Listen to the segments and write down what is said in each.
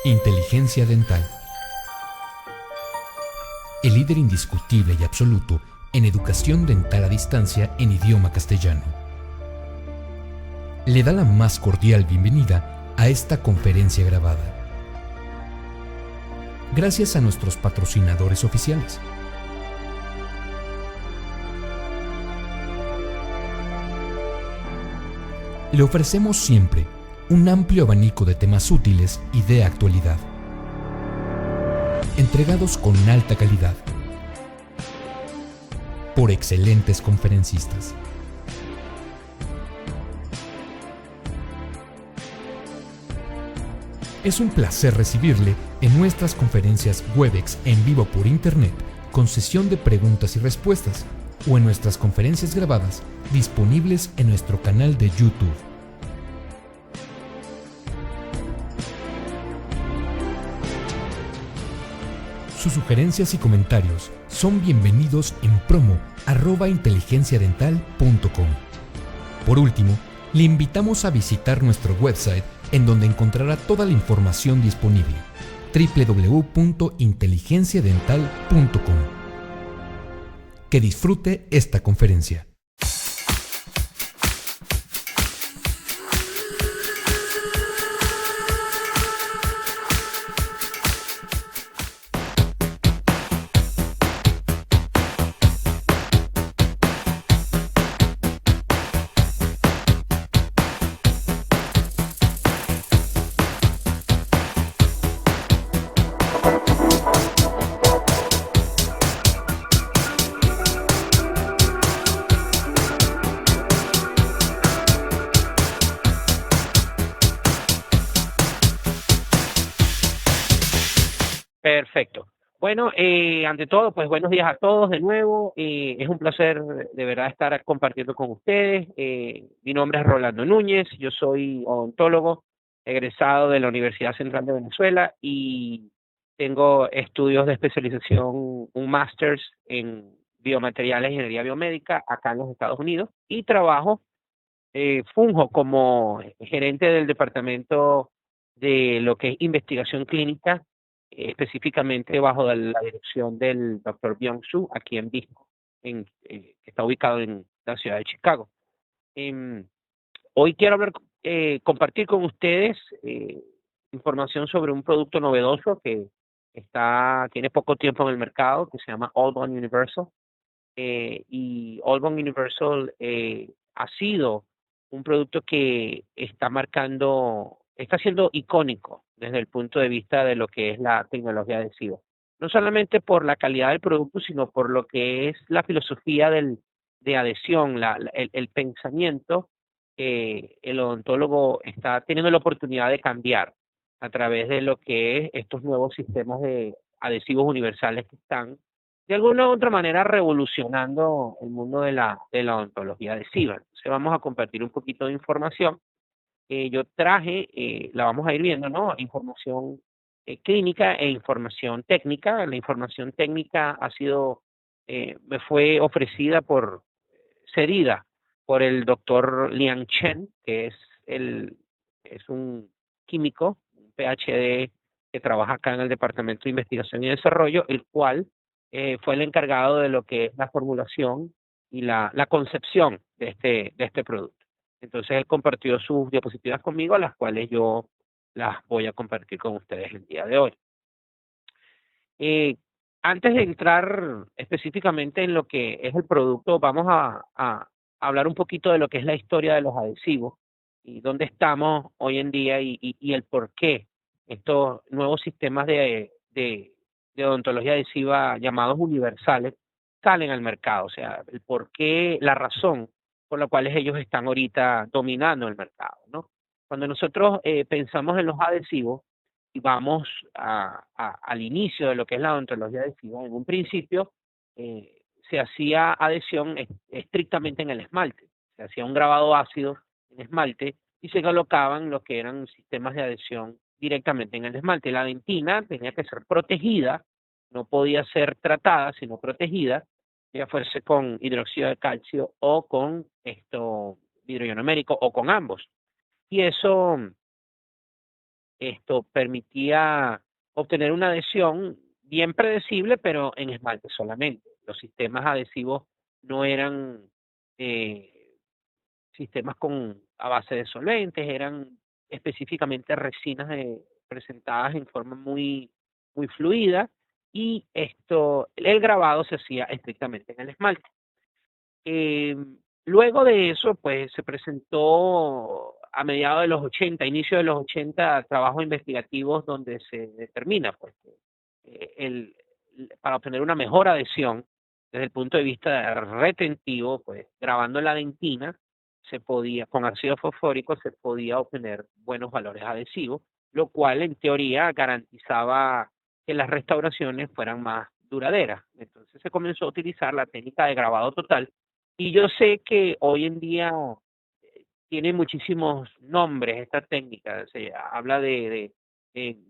Inteligencia dental. El líder indiscutible y absoluto en educación dental a distancia en idioma castellano. Le da la más cordial bienvenida a esta conferencia grabada. Gracias a nuestros patrocinadores oficiales. Le ofrecemos siempre un amplio abanico de temas útiles y de actualidad, entregados con alta calidad, por excelentes conferencistas. Es un placer recibirle en nuestras conferencias Webex en vivo por Internet, con sesión de preguntas y respuestas, o en nuestras conferencias grabadas disponibles en nuestro canal de YouTube. Sus sugerencias y comentarios son bienvenidos en promo@inteligenciadental.com. Por último, le invitamos a visitar nuestro website en donde encontrará toda la información disponible: www.inteligenciadental.com. Que disfrute esta conferencia. Perfecto. Bueno, ante todo, pues buenos días a todos de nuevo. Es un placer de verdad estar compartiendo con ustedes. Mi nombre es Rolando Núñez, yo soy odontólogo, egresado de la Universidad Central de Venezuela y tengo estudios de especialización, un máster en biomateriales e ingeniería biomédica acá en los Estados Unidos y funjo como gerente del departamento de lo que es investigación clínica, específicamente bajo la dirección del doctor Byung-Soo, aquí en Visco, que está ubicado en la ciudad de Chicago. Hoy quiero compartir con ustedes información sobre un producto novedoso que tiene poco tiempo en el mercado, que se llama All Bone Universal. Y All Bone Universal ha sido un producto que está siendo icónico desde el punto de vista de lo que es la tecnología adhesiva. No solamente por la calidad del producto, sino por lo que es la filosofía de adhesión, el pensamiento que el odontólogo está teniendo la oportunidad de cambiar a través de lo que es estos nuevos sistemas de adhesivos universales que están de alguna u otra manera revolucionando el mundo de la odontología adhesiva. Entonces vamos a compartir un poquito de información. Yo traje, la vamos a ir viendo, ¿no? Información clínica e información técnica. La información técnica me fue cedida por el doctor Liang Chen, que es un químico, un PhD que trabaja acá en el Departamento de Investigación y Desarrollo, el cual fue el encargado de lo que es la formulación y la concepción de este producto. Entonces él compartió sus diapositivas conmigo, a las cuales yo las voy a compartir con ustedes el día de hoy. Antes de entrar específicamente en lo que es el producto, vamos a hablar un poquito de lo que es la historia de los adhesivos y dónde estamos hoy en día y el por qué estos nuevos sistemas de odontología adhesiva llamados universales salen al mercado. O sea, el por qué, la razón por la cual ellos están ahorita dominando el mercado, ¿no? Cuando nosotros pensamos en los adhesivos y vamos al inicio de lo que es la odontología adhesiva, en un principio se hacía adhesión estrictamente en el esmalte. Se hacía un grabado ácido en esmalte y se colocaban lo que eran sistemas de adhesión directamente en el esmalte. La dentina tenía que ser protegida, no podía ser tratada, sino protegida, ya fuese con hidróxido de calcio o con vidrio ionomérico o con ambos. Y eso esto permitía obtener una adhesión bien predecible, pero en esmalte solamente. Los sistemas adhesivos no eran sistemas a base de solventes, eran específicamente resinas presentadas en forma muy fluida, y el grabado se hacía estrictamente en el esmalte. Luego de eso, pues se presentó a mediados de los 80, inicio de los 80, trabajos investigativos donde se determina pues, para obtener una mejor adhesión desde el punto de vista retentivo, pues grabando la dentina, con ácido fosfórico se podía obtener buenos valores adhesivos, lo cual en teoría garantizaba que las restauraciones fueran más duraderas. Entonces se comenzó a utilizar la técnica de grabado total, y yo sé que hoy en día tiene muchísimos nombres esta técnica. Se habla de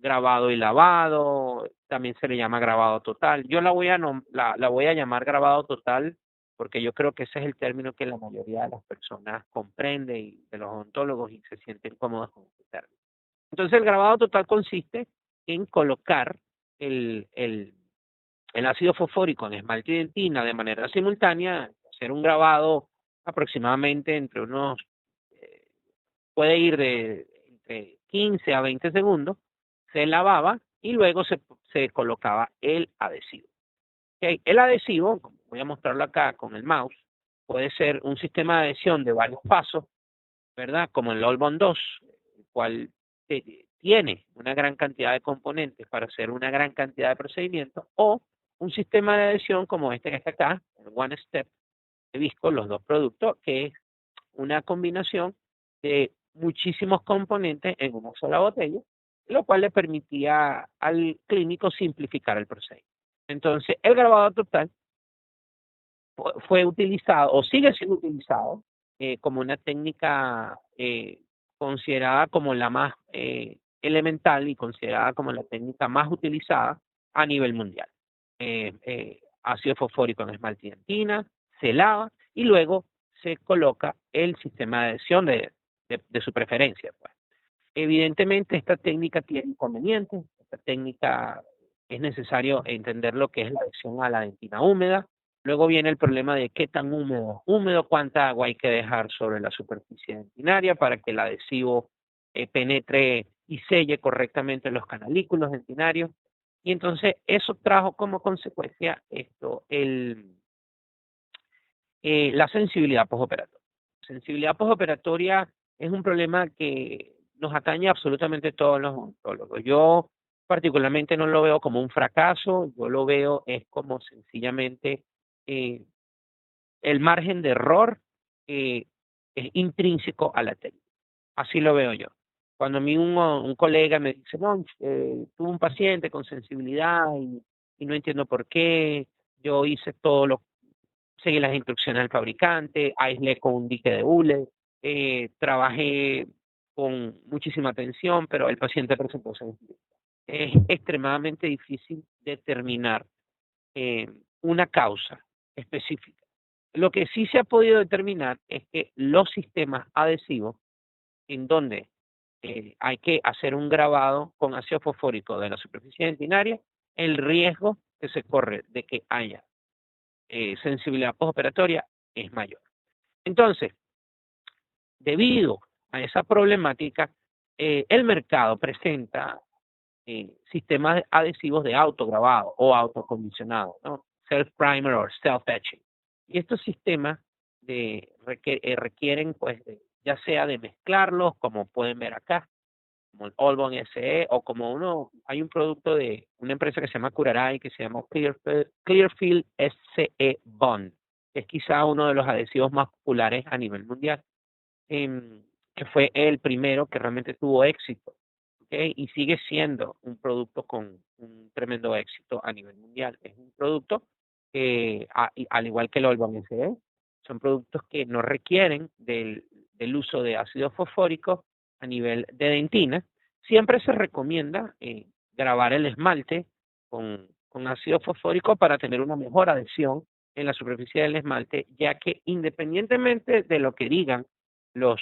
grabado y lavado, también se le llama grabado total. Yo la voy a llamar grabado total porque yo creo que ese es el término que la mayoría de las personas comprende, y de los odontólogos, y se sienten cómodos con ese término. Entonces el grabado total consiste en colocar el ácido fosfórico en esmalte y dentina de manera simultánea, hacer un grabado aproximadamente puede ir entre 15 a 20 segundos, se lavaba y luego se colocaba el adhesivo. Okay. El adhesivo, como voy a mostrarlo acá con el mouse, puede ser un sistema de adhesión de varios pasos, ¿verdad? Como el Olbon 2, el cual tiene una gran cantidad de componentes para hacer una gran cantidad de procedimientos, o un sistema de adhesión como este que está acá, el One Step de Visco, los dos productos, que es una combinación de muchísimos componentes en una sola botella, lo cual le permitía al clínico simplificar el procedimiento. Entonces, el grabado total fue utilizado o sigue siendo utilizado como una técnica considerada como la más elemental y considerada como la técnica más utilizada a nivel mundial. Ácido fosfórico en esmalte y dentina, se lava y luego se coloca el sistema de adhesión de su preferencia, pues. Evidentemente esta técnica tiene inconvenientes. Esta técnica es necesario entender lo que es la adhesión a la dentina húmeda. Luego viene el problema de qué tan húmedo, cuánta agua hay que dejar sobre la superficie dentinaria para que el adhesivo penetre y selle correctamente los canalículos dentinarios. Y entonces eso trajo como consecuencia la sensibilidad postoperatoria. Sensibilidad postoperatoria es un problema que nos atañe absolutamente todos los odontólogos. Yo particularmente no lo veo como un fracaso, yo lo veo es como sencillamente el margen de error es intrínseco a la técnica. Así lo veo yo. Cuando a mí un colega me dice, no, tuve un paciente con sensibilidad y no entiendo por qué, yo hice seguí las instrucciones del fabricante, aislé con un dique de hule, trabajé con muchísima atención, pero el paciente presentó sensibilidad. Es extremadamente difícil determinar una causa específica. Lo que sí se ha podido determinar es que los sistemas adhesivos, en donde hay que hacer un grabado con ácido fosfórico de la superficie dentinaria, el riesgo que se corre de que haya sensibilidad postoperatoria es mayor. Entonces, debido a esa problemática, el mercado presenta sistemas adhesivos de autograbado o autocondicionado, ¿no? Self-primer o self-etching. Y estos sistemas requieren, pues, ya sea de mezclarlos, como pueden ver acá, como el Olbon SE, o como hay un producto de una empresa que se llama Curaray, que se llama Clearfield SE Bond, que es quizá uno de los adhesivos más populares a nivel mundial, que fue el primero que realmente tuvo éxito, ¿okay? Y sigue siendo un producto con un tremendo éxito a nivel mundial. Es un producto que, al igual que el Olbon SE, son productos que no requieren del uso de ácido fosfórico a nivel de dentina. Siempre se recomienda grabar el esmalte con ácido fosfórico para tener una mejor adhesión en la superficie del esmalte, ya que independientemente de lo que digan las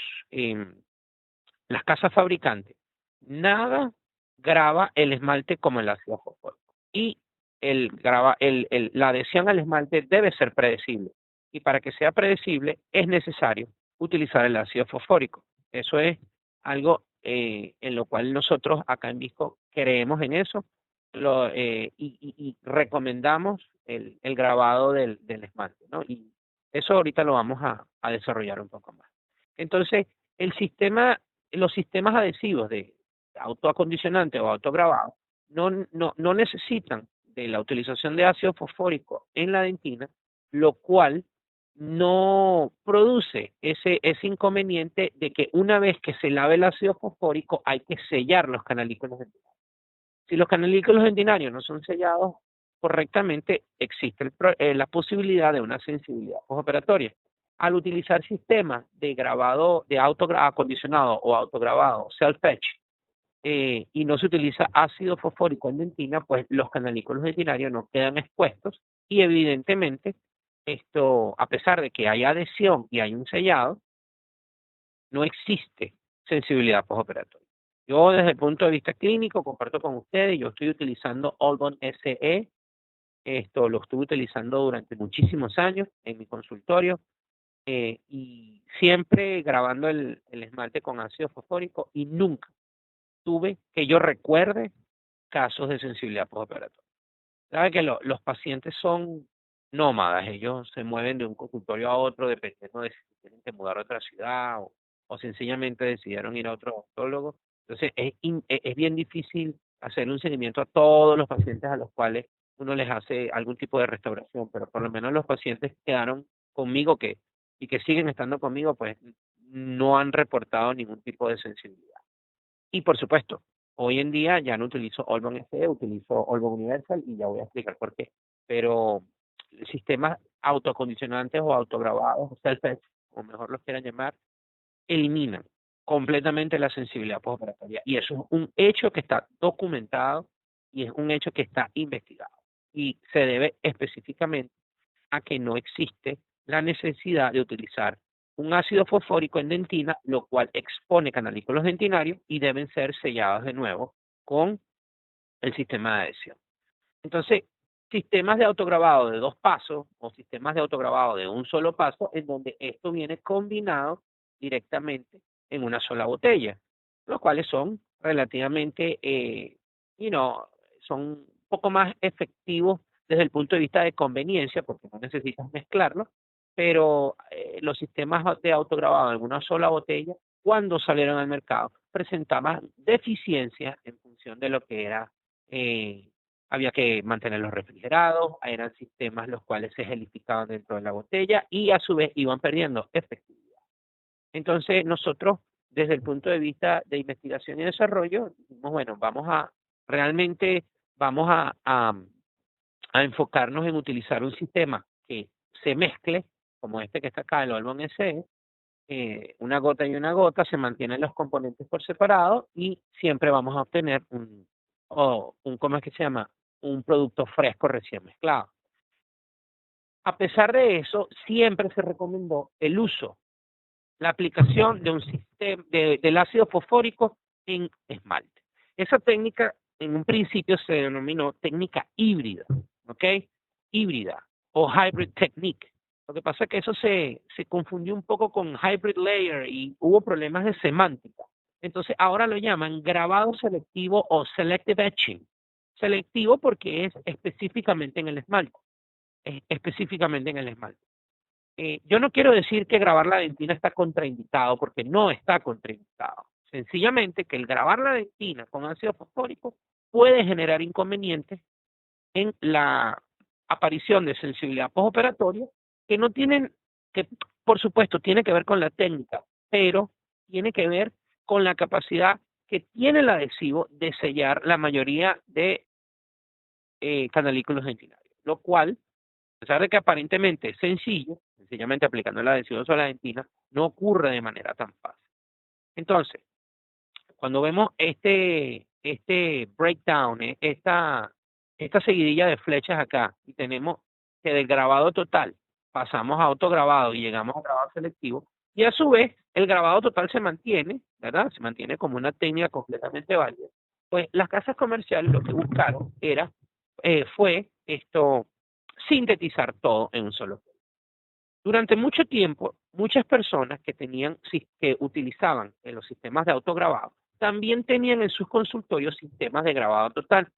casas fabricantes nada graba el esmalte como el ácido fosfórico. Y la adhesión al esmalte debe ser predecible. Y para que sea predecible es necesario utilizar el ácido fosfórico. Eso es algo en lo cual nosotros acá en Visco creemos en eso y recomendamos el grabado del esmalte, ¿no? Y eso ahorita lo vamos a desarrollar un poco más. Entonces, los sistemas adhesivos de autoacondicionante o autograbado no necesitan de la utilización de ácido fosfórico en la dentina, lo cual no produce ese inconveniente de que una vez que se lave el ácido fosfórico hay que sellar los canalículos dentinarios. Si los canalículos dentinarios no son sellados correctamente, existe la posibilidad de una sensibilidad postoperatoria. Al utilizar sistemas de grabado, de autoacondicionado o autograbado, self-etch, y no se utiliza ácido fosfórico en dentina, pues los canalículos dentinarios no quedan expuestos y evidentemente esto, a pesar de que hay adhesión y hay un sellado, no existe sensibilidad postoperatoria. Yo desde el punto de vista clínico comparto con ustedes, yo estoy utilizando Olbon SE, esto lo estuve utilizando durante muchísimos años en mi consultorio y siempre grabando el esmalte con ácido fosfórico y nunca tuve, que yo recuerde, casos de sensibilidad postoperatoria. Sabe que los pacientes son nómadas, ellos se mueven de un consultorio a otro dependiendo de si tienen que mudar a otra ciudad o sencillamente decidieron ir a otro odontólogo. Entonces es bien difícil hacer un seguimiento a todos los pacientes a los cuales uno les hace algún tipo de restauración, pero por lo menos los pacientes que quedaron conmigo y que siguen estando conmigo, pues no han reportado ningún tipo de sensibilidad. Y por supuesto, hoy en día ya no utilizo Olbon SE, utilizo Olbon Universal y ya voy a explicar por qué. Pero sistemas autocondicionantes o autograbados, o self-etch, o mejor los quieran llamar, eliminan completamente la sensibilidad postoperatoria. Y eso es un hecho que está documentado y es un hecho que está investigado. Y se debe específicamente a que no existe la necesidad de utilizar un ácido fosfórico en dentina, lo cual expone canalículos dentinarios y deben ser sellados de nuevo con el sistema de adhesión. Entonces, sistemas de autograbado de 2 pasos o sistemas de autograbado de un solo paso, en donde esto viene combinado directamente en una sola botella, los cuales son relativamente, son un poco más efectivos desde el punto de vista de conveniencia, porque no necesitas mezclarlo, pero los sistemas de autograbado en una sola botella, cuando salieron al mercado, presentaban deficiencias en función de lo que era, había que mantenerlos refrigerados, eran sistemas los cuales se gelificaban dentro de la botella y a su vez iban perdiendo efectividad. Entonces nosotros, desde el punto de vista de investigación y desarrollo, dijimos, bueno, realmente vamos a enfocarnos en utilizar un sistema que se mezcle, como este que está acá, el Olbon SE, una gota y una gota, se mantienen los componentes por separado y siempre vamos a obtener ¿cómo es que se llama? Un producto fresco recién mezclado. A pesar de eso, siempre se recomendó el uso, la aplicación de un sistema del ácido fosfórico en esmalte. Esa técnica en un principio se denominó técnica híbrida, ¿ok? Híbrida o hybrid technique. Lo que pasa es que eso se confundió un poco con hybrid layer y hubo problemas de semántica. Entonces ahora lo llaman grabado selectivo o selective etching. Selectivo porque es específicamente en el esmalte. Yo no quiero decir que grabar la dentina está contraindicado, porque no está contraindicado. Sencillamente que el grabar la dentina con ácido fosfórico puede generar inconvenientes en la aparición de sensibilidad postoperatoria que no tienen, que por supuesto tiene que ver con la técnica, pero tiene que ver con la capacidad que tiene el adhesivo de sellar la mayoría de canalículos dentinarios, lo cual, a pesar de que aparentemente es sencillo, sencillamente aplicando el adhesivo sobre la dentina, no ocurre de manera tan fácil. Entonces, cuando vemos este breakdown, esta seguidilla de flechas acá, y tenemos que del grabado total pasamos a autograbado y llegamos a grabado selectivo, Y a su vez, el grabado total se mantiene, ¿verdad? Se mantiene como una técnica completamente válida. Pues las casas comerciales lo que buscaron fue sintetizar todo en un solo. Durante mucho tiempo, muchas personas que utilizaban los sistemas de autograbado también tenían en sus consultorios sistemas de grabado total.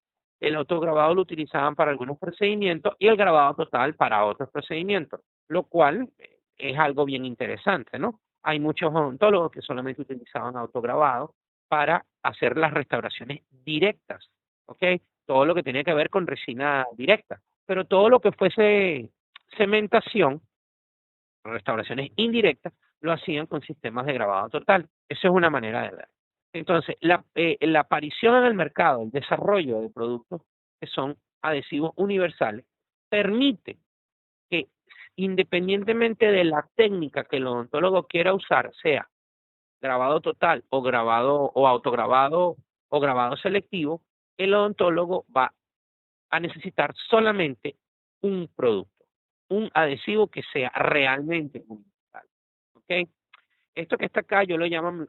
El autograbado lo utilizaban para algunos procedimientos y el grabado total para otros procedimientos, lo cual es algo bien interesante, ¿no? Hay muchos odontólogos que solamente utilizaban autograbado para hacer las restauraciones directas, ¿ok? Todo lo que tenía que ver con resina directa, pero todo lo que fuese cementación, restauraciones indirectas, lo hacían con sistemas de grabado total. Eso es una manera de ver. Entonces, la aparición en el mercado, el desarrollo de productos que son adhesivos universales, permite que independientemente de la técnica que el odontólogo quiera usar, sea grabado total o grabado o autograbado o grabado selectivo, el odontólogo va a necesitar solamente un producto, un adhesivo que sea realmente universal. ¿Ok? Esto que está acá yo lo llamo,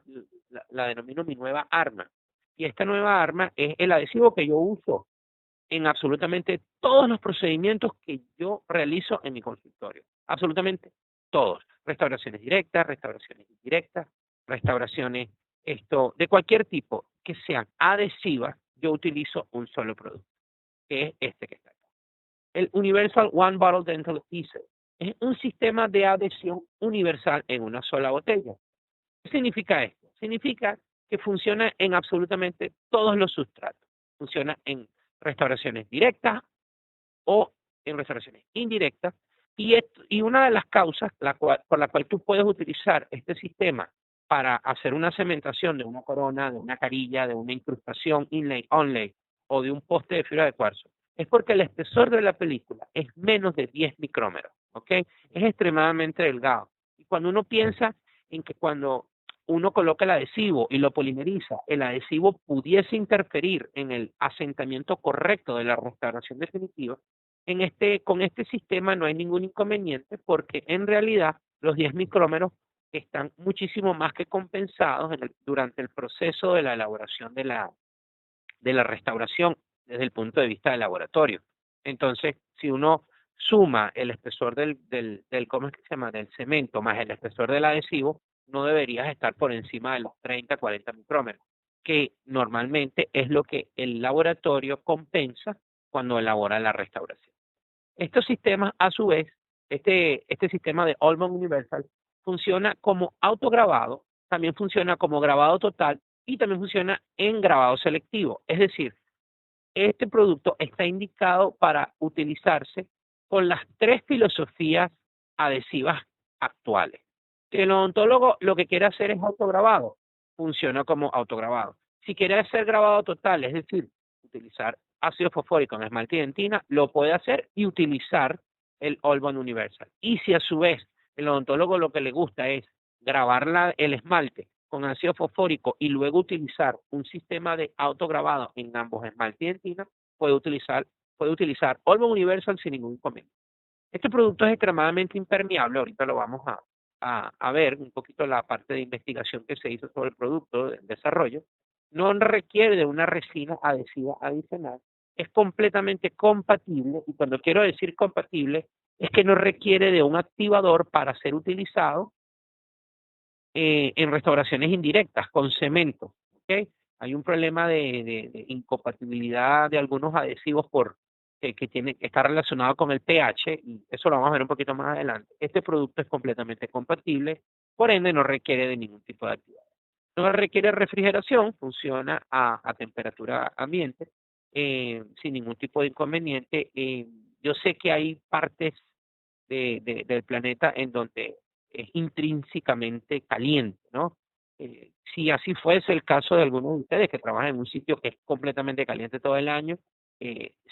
la denomino mi nueva arma. Y esta nueva arma es el adhesivo que yo uso en absolutamente todos los procedimientos que yo realizo en mi consultorio. Absolutamente todos. Restauraciones directas, restauraciones indirectas, restauraciones de cualquier tipo que sean adhesivas, yo utilizo un solo producto, que es este que está acá. El Universal One Bottle Dental Adhesive es un sistema de adhesión universal en una sola botella. ¿Qué significa esto? Significa que funciona en absolutamente todos los sustratos. Funciona en restauraciones directas o en restauraciones indirectas. Y una de las causas por la cual tú puedes utilizar este sistema para hacer una cementación de una corona, de una carilla, de una incrustación inlay, onlay o de un poste de fibra de cuarzo, es porque el espesor de la película es menos de 10 micrómetros, ¿ok? Es extremadamente delgado. Y cuando uno piensa en que cuando uno coloca el adhesivo y lo polimeriza, el adhesivo pudiese interferir en el asentamiento correcto de la restauración definitiva, con este sistema no hay ningún inconveniente porque en realidad los 10 micrómetros están muchísimo más que compensados durante el proceso de la elaboración de la restauración desde el punto de vista del laboratorio. Entonces, si uno suma el espesor ¿cómo es que se llama? Del cemento más el espesor del adhesivo, no deberías estar por encima de los 30, 40 micrómetros, que normalmente es lo que el laboratorio compensa cuando elabora la restauración. Estos sistemas, a su vez, este sistema de Allman Universal funciona como autograbado, también funciona como grabado total y también funciona en grabado selectivo. Es decir, este producto está indicado para utilizarse con las tres filosofías adhesivas actuales. Si el odontólogo lo que quiere hacer es autograbado, funciona como autograbado. Si quiere hacer grabado total, es decir, utilizar ácido fosfórico en esmalte y dentina, lo puede hacer y utilizar el Allman Universal. Y si a su vez el odontólogo lo que le gusta es grabar el esmalte con ácido fosfórico y luego utilizar un sistema de autograbado en ambos esmalte y dentina, puede utilizar Allman Universal sin ningún inconveniente. Este producto es extremadamente impermeable, ahorita lo vamos a ver un poquito la parte de investigación que se hizo sobre el producto, del desarrollo. No requiere de una resina adhesiva adicional, es completamente compatible, y cuando quiero decir compatible, es que no requiere de un activador para ser utilizado en restauraciones indirectas con cemento. ¿Okay? Hay un problema de incompatibilidad de algunos adhesivos que está relacionado con el pH, y eso lo vamos a ver un poquito más adelante. Este producto es completamente compatible, por ende no requiere de ningún tipo de activador. No requiere refrigeración, funciona a temperatura ambiente, sin ningún tipo de inconveniente. Yo sé que hay partes del planeta en donde es intrínsecamente caliente, ¿no? Si así fuese el caso de algunos de ustedes que trabajan en un sitio que es completamente caliente todo el año,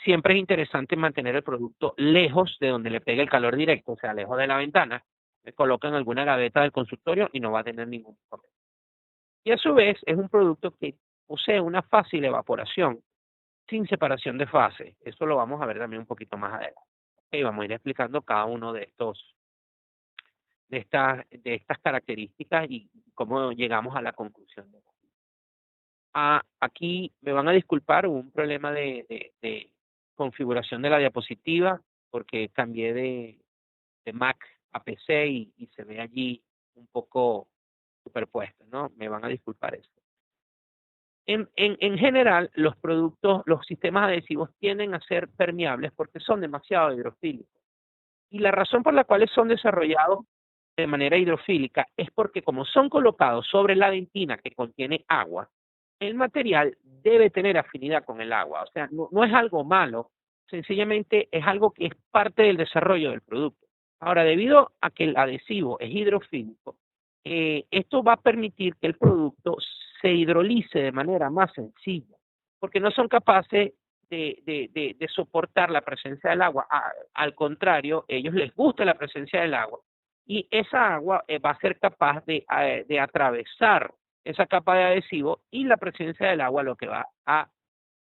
siempre es interesante mantener el producto lejos de donde le pegue el calor directo, o sea, lejos de la ventana. Le colocan alguna gaveta del consultorio y no va a tener ningún problema. Y a su vez es un producto que posee una fácil evaporación sin separación de fase. Eso lo vamos a ver también un poquito más adelante. Okay, vamos a ir explicando cada uno de de estas características y cómo llegamos a la conclusión. Aquí me van a disculpar, hubo un problema de configuración de la diapositiva porque cambié de Mac a PC y se ve allí un poco superpuesto, ¿no? Me van a disculpar eso. En general, los productos, los sistemas adhesivos tienden a ser permeables porque son demasiado hidrofílicos. Y la razón por la cual son desarrollados de manera hidrofílica es porque como son colocados sobre la dentina que contiene agua, el material debe tener afinidad con el agua. O sea, no es algo malo, sencillamente es algo que es parte del desarrollo del producto. Ahora, debido a que el adhesivo es hidrofílico, esto va a permitir que el producto se hidrolice de manera más sencilla, porque no son capaces de soportar la presencia del agua. Al contrario, ellos les gusta la presencia del agua y esa agua va a ser capaz de atravesar esa capa de adhesivo y la presencia del agua lo que va a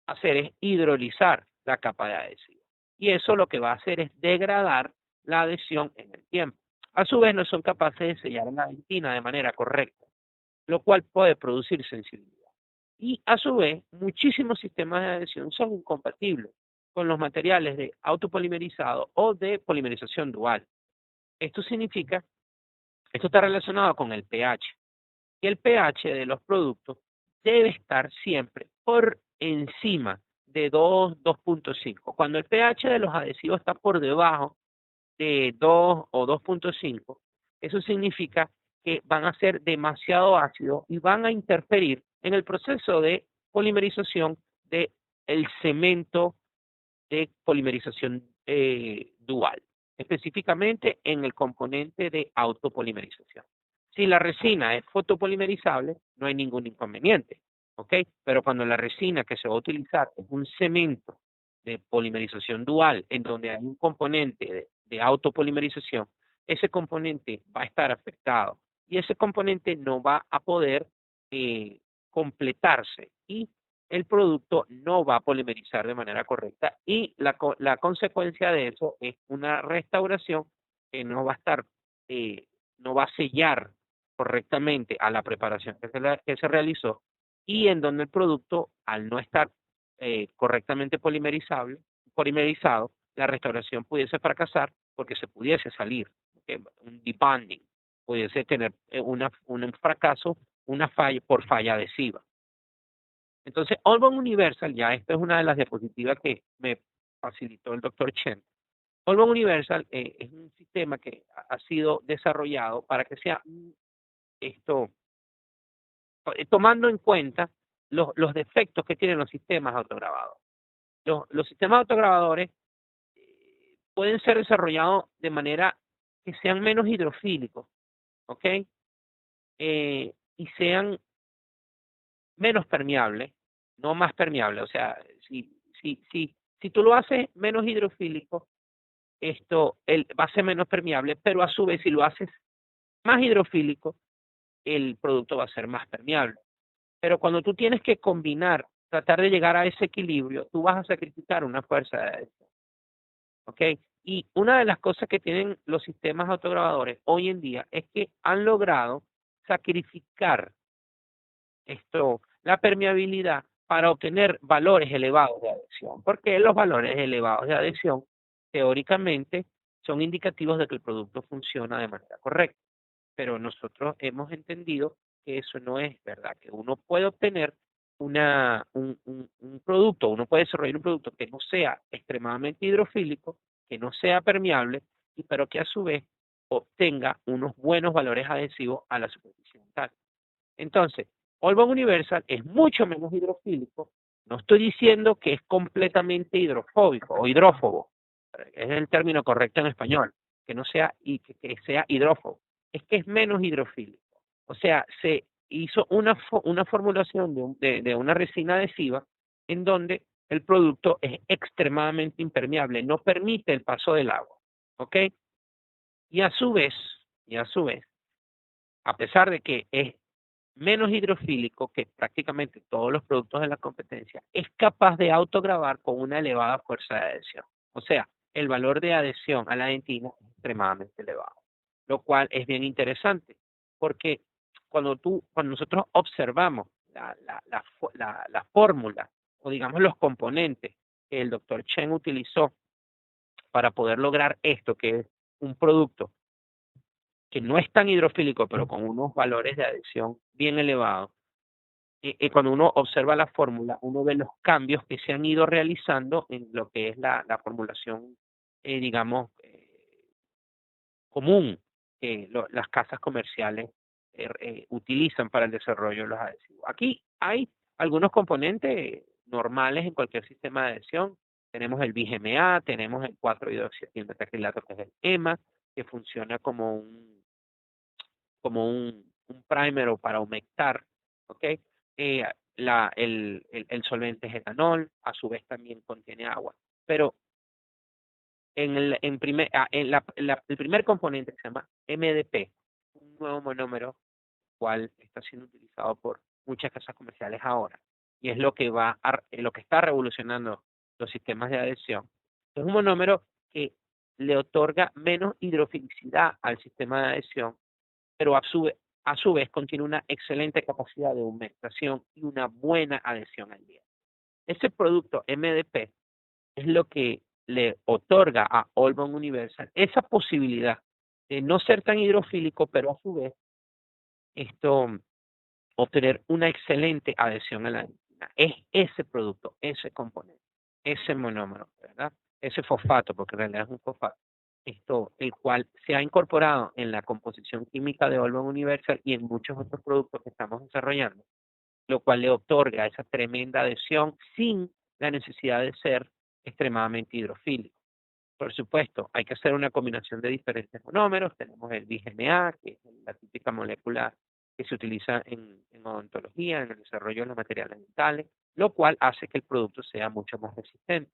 hacer es hidrolizar la capa de adhesivo. Y eso lo que va a hacer es degradar la adhesión en el tiempo. A su vez, no son capaces de sellar la dentina de manera correcta, lo cual puede producir sensibilidad. Y a su vez, muchísimos sistemas de adhesión son incompatibles con los materiales de autopolimerizado o de polimerización dual. Esto significa, esto está relacionado con el pH. Y el pH de los productos debe estar siempre por encima de 2.5. Cuando el pH de los adhesivos está por debajo de 2 o 2.5, eso significa que van a ser demasiado ácidos y van a interferir en el proceso de polimerización del cemento de polimerización dual, específicamente en el componente de autopolimerización. Si la resina es fotopolimerizable, no hay ningún inconveniente, ¿ok? Pero cuando la resina que se va a utilizar es un cemento de polimerización dual, en donde hay un componente de autopolimerización, ese componente va a estar afectado y ese componente no va a poder completarse y el producto no va a polimerizar de manera correcta y la consecuencia de eso es una restauración que no va a estar, no va a sellar correctamente a la preparación que se realizó y en donde el producto, al no estar correctamente polimerizado, la restauración pudiese fracasar porque se pudiese salir, un debonding, pudiese tener un fracaso, una falla por falla adhesiva. Entonces, Allbond Universal, ya esta es una de las diapositivas que me facilitó el doctor Chen. Allbond Universal es un sistema que ha sido desarrollado para que sea esto, tomando en cuenta los defectos que tienen los sistemas autograbados. Los sistemas autograbadores pueden ser desarrollados de manera que sean menos hidrofílicos, ¿ok? Y sean menos permeables, no más permeables. O sea, si tú lo haces menos hidrofílico, va a ser menos permeable, pero a su vez si lo haces más hidrofílico, el producto va a ser más permeable. Pero cuando tú tienes que combinar, tratar de llegar a ese equilibrio, tú vas a sacrificar una fuerza de adhesión. ¿Ok? Y una de las cosas que tienen los sistemas autograbadores hoy en día es que han logrado sacrificar la permeabilidad para obtener valores elevados de adhesión. Porque los valores elevados de adhesión, teóricamente, son indicativos de que el producto funciona de manera correcta. Pero nosotros hemos entendido que eso no es verdad, que uno puede obtener un producto, uno puede desarrollar un producto que no sea extremadamente hidrofílico, que no sea permeable, pero que a su vez obtenga unos buenos valores adhesivos a la superficie dental. Entonces, Allbond Universal es mucho menos hidrofílico. No estoy diciendo que es completamente hidrofóbico o hidrófobo, es el término correcto en español, que no sea y que sea hidrófobo. Es que es menos hidrofílico. O sea, se hizo una formulación de una resina adhesiva en donde el producto es extremadamente impermeable, no permite el paso del agua, ¿ok? Y a su vez, a pesar de que es menos hidrofílico que prácticamente todos los productos de la competencia, es capaz de autograbar con una elevada fuerza de adhesión. O sea, el valor de adhesión a la dentina es extremadamente elevado, lo cual es bien interesante, porque cuando nosotros observamos la fórmula, o digamos los componentes que el doctor Chen utilizó para poder lograr esto, que es un producto que no es tan hidrofílico, pero con unos valores de adhesión bien elevados, cuando uno observa la fórmula, uno ve los cambios que se han ido realizando en lo que es la formulación, digamos, común que las casas comerciales utilizan para el desarrollo de los adhesivos. Aquí hay algunos componentes normales en cualquier sistema de adhesión. Tenemos el BGMA, tenemos el 4-hidroxietilenmetacrilato, que es el EMA, que funciona como un primer o para humectar, ¿ok? El solvente es etanol, a su vez también contiene agua. Pero el primer componente que se llama MDP, un nuevo monómero, cual está siendo utilizado por muchas casas comerciales ahora, y es lo que está revolucionando los sistemas de adhesión. Es un monómero que le otorga menos hidrofilicidad al sistema de adhesión, pero a su vez contiene una excelente capacidad de humectación y una buena adhesión al hielo. Ese producto MDP es lo que le otorga a Allbond Universal esa posibilidad de no ser tan hidrofílico, pero a su vez obtener una excelente adhesión a la dentina. Es ese producto, ese componente, ese monómero, ¿verdad? Ese fosfato, porque en realidad es un fosfato, el cual se ha incorporado en la composición química de Allbond Universal y en muchos otros productos que estamos desarrollando, lo cual le otorga esa tremenda adhesión sin la necesidad de ser extremadamente hidrofílico. Por supuesto, hay que hacer una combinación de diferentes monómeros. Tenemos el BGMA, que es la típica molécula que se utiliza en odontología, en el desarrollo de los materiales dentales, lo cual hace que el producto sea mucho más resistente.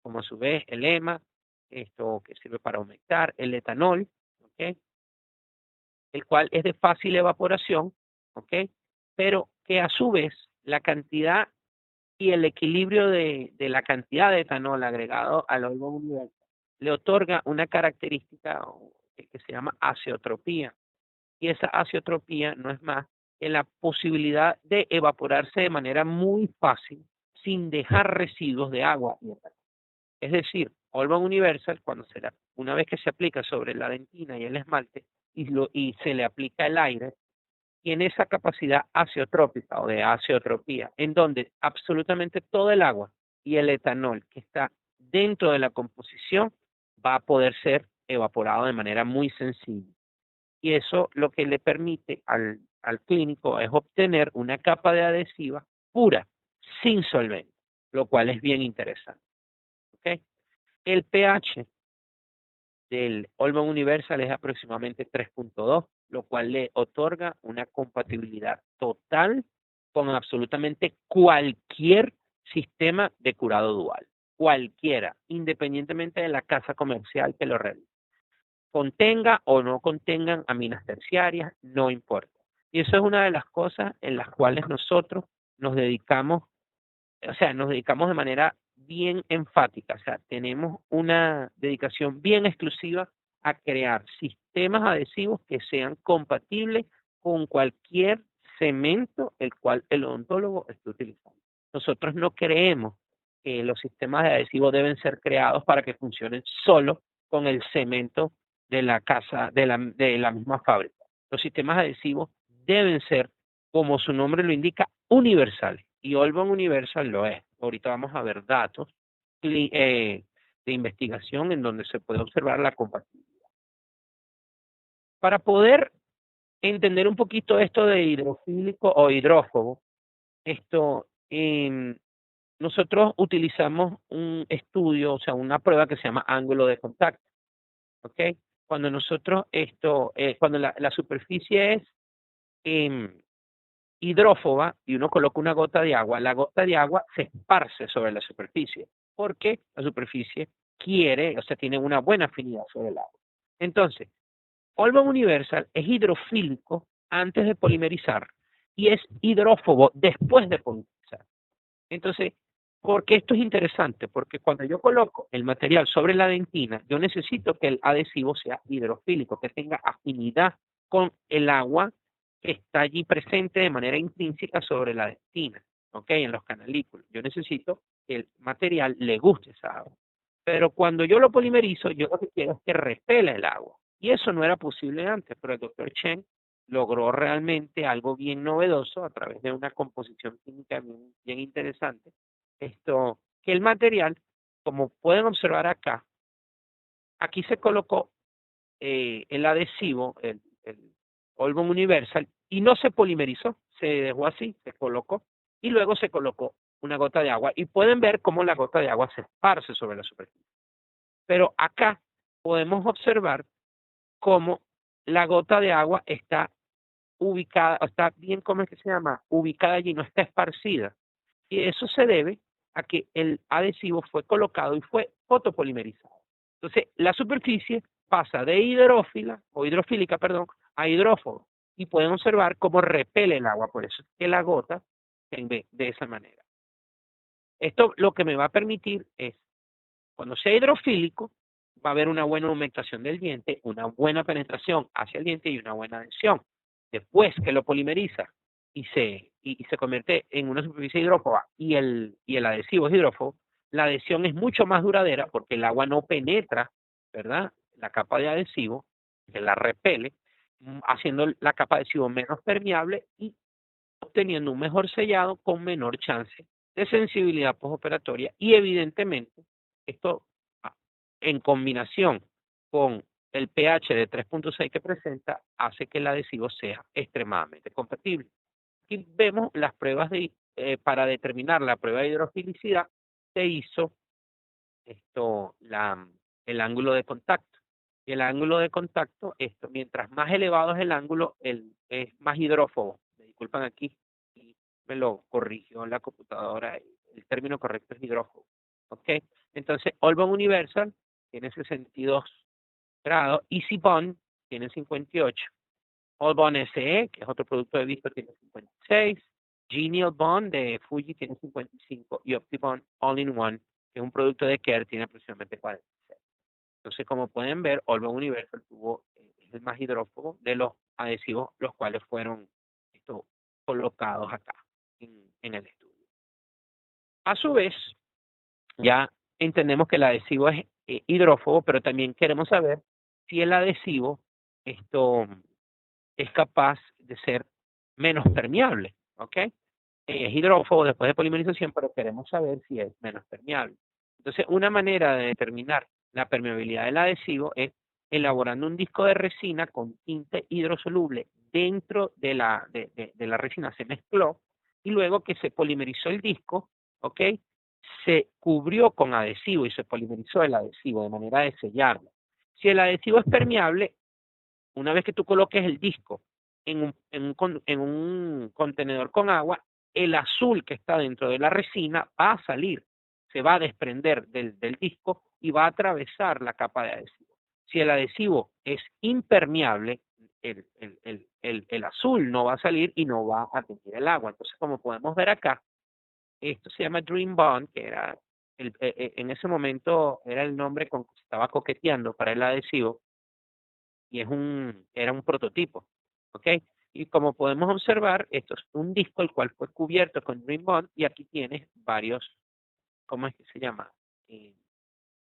Como a su vez, el EMA, esto que sirve para humectar, el etanol, ¿ok? El cual es de fácil evaporación, ¿ok? Pero que a su vez la cantidad y el equilibrio de la cantidad de etanol agregado al Allbond Universal le otorga una característica que se llama azeotropía. Y esa azeotropía no es más que la posibilidad de evaporarse de manera muy fácil sin dejar residuos de agua y etanol. Es decir, Allbond Universal, una vez que se aplica sobre la dentina y el esmalte y se le aplica el aire, tiene esa capacidad azeotrópica o de azeotropía, en donde absolutamente todo el agua y el etanol que está dentro de la composición va a poder ser evaporado de manera muy sencilla. Y eso lo que le permite al clínico es obtener una capa de adhesiva pura, sin solvente, lo cual es bien interesante. ¿Okay? El pH del Allbond Universal es aproximadamente 3.2, lo cual le otorga una compatibilidad total con absolutamente cualquier sistema de curado dual. Cualquiera, independientemente de la casa comercial que lo realice. Contenga o no contengan aminas terciarias, no importa. Y eso es una de las cosas en las cuales nosotros nos dedicamos de manera bien enfática, o sea, tenemos una dedicación bien exclusiva a crear sistemas adhesivos que sean compatibles con cualquier cemento el cual el odontólogo esté utilizando. Nosotros no creemos que los sistemas de adhesivos deben ser creados para que funcionen solo con el cemento de la casa, de la misma fábrica. Los sistemas adhesivos deben ser, como su nombre lo indica, universales. Y Allbond Universal lo es. Ahorita vamos a ver datos de investigación en donde se puede observar la compatibilidad. Para poder entender un poquito esto de hidrofílico o hidrófobo, nosotros utilizamos un estudio, o sea, una prueba que se llama ángulo de contacto. ¿Ok? Cuando nosotros cuando la superficie es hidrófoba y uno coloca una gota de agua, la gota de agua se esparce sobre la superficie, porque la superficie tiene una buena afinidad sobre el agua. Entonces, Allbond Universal es hidrofílico antes de polimerizar y es hidrófobo después de polimerizar. Entonces, Porque esto es interesante, porque cuando yo coloco el material sobre la dentina, yo necesito que el adhesivo sea hidrofílico, que tenga afinidad con el agua que está allí presente de manera intrínseca sobre la dentina, ¿ok? En los canalículos. Yo necesito que el material le guste esa agua. Pero cuando yo lo polimerizo, yo lo que quiero es que repela el agua. Y eso no era posible antes, pero el doctor Chen logró realmente algo bien novedoso a través de una composición química bien interesante. Que el material, como pueden observar acá, aquí se colocó el adhesivo, el Olbon Universal, y no se polimerizó, se dejó así, se colocó, y luego se colocó una gota de agua, y pueden ver cómo la gota de agua se esparce sobre la superficie. Pero acá podemos observar cómo la gota de agua está ubicada, está bien, ¿cómo es que se llama? Ubicada allí, no está esparcida. Y eso se debe a que el adhesivo fue colocado y fue fotopolimerizado. Entonces, la superficie pasa de hidrófila, o hidrofílica, perdón, a hidrófobo. Y pueden observar cómo repele el agua, por eso es que la gota se ve de esa manera. Esto lo que me va a permitir es, cuando sea hidrofílico, va a haber una buena humectación del diente, una buena penetración hacia el diente y una buena adhesión. Después que lo polimeriza y se convierte en una superficie hidrófoba y el adhesivo es hidrófobo, la adhesión es mucho más duradera porque el agua no penetra, ¿verdad? La capa de adhesivo, que la repele, haciendo la capa de adhesivo menos permeable y obteniendo un mejor sellado con menor chance de sensibilidad postoperatoria y evidentemente esto en combinación con el pH de 3.6 que presenta hace que el adhesivo sea extremadamente compatible. Aquí vemos las pruebas para determinar la prueba de hidrofilicidad se hizo el ángulo de contacto. Y el ángulo de contacto, mientras más elevado es el ángulo, es más hidrófobo. Me disculpan aquí, y me lo corrigió la computadora. El término correcto es hidrófobo. ¿Ok? Entonces, Olbon Universal tiene 62 grados. Easy Bond tiene 58. Olbon SE, que es otro producto de Visto, tiene 56. Genial Bond de Fuji tiene 55. Y OptiBond All-in-One, que es un producto de Care, tiene aproximadamente 46. Entonces, como pueden ver, Olbon Universal es el más hidrófobo de los adhesivos, los cuales fueron colocados acá en el estudio. A su vez, ya entendemos que el adhesivo es hidrófobo, pero también queremos saber si el adhesivo es capaz de ser menos permeable, ¿ok? Es hidrófobo después de polimerización, pero queremos saber si es menos permeable. Entonces, una manera de determinar la permeabilidad del adhesivo es elaborando un disco de resina con tinte hidrosoluble dentro de la resina, se mezcló, y luego que se polimerizó el disco, ¿ok? Se cubrió con adhesivo y se polimerizó el adhesivo de manera de sellarlo. Si el adhesivo es permeable, una vez que tú coloques el disco en un contenedor con agua, el azul que está dentro de la resina va a salir, se va a desprender del disco y va a atravesar la capa de adhesivo. Si el adhesivo es impermeable, el azul no va a salir y no va a tener el agua. Entonces, como podemos ver acá, esto se llama Dream Bond, que era en ese momento era el nombre con que se estaba coqueteando para el adhesivo, y era un prototipo, ¿ok? Y como podemos observar, esto es un disco el cual fue cubierto con Dream Bond, y aquí tienes varios, ¿cómo es que se llama?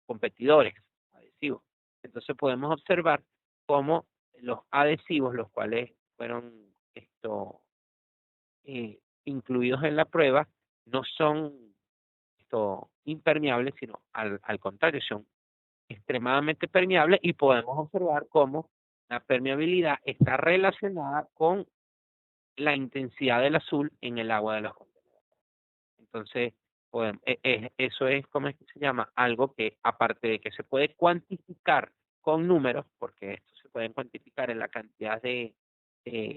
Competidores adhesivos. Entonces podemos observar cómo los adhesivos, los cuales fueron incluidos en la prueba, no son impermeables, sino al contrario, son extremadamente permeables, y podemos observar cómo la permeabilidad está relacionada con la intensidad del azul en el agua de los contenedores. Entonces, eso es, ¿cómo es que se llama? Algo que, aparte de que se puede cuantificar con números, porque esto se puede cuantificar en la cantidad de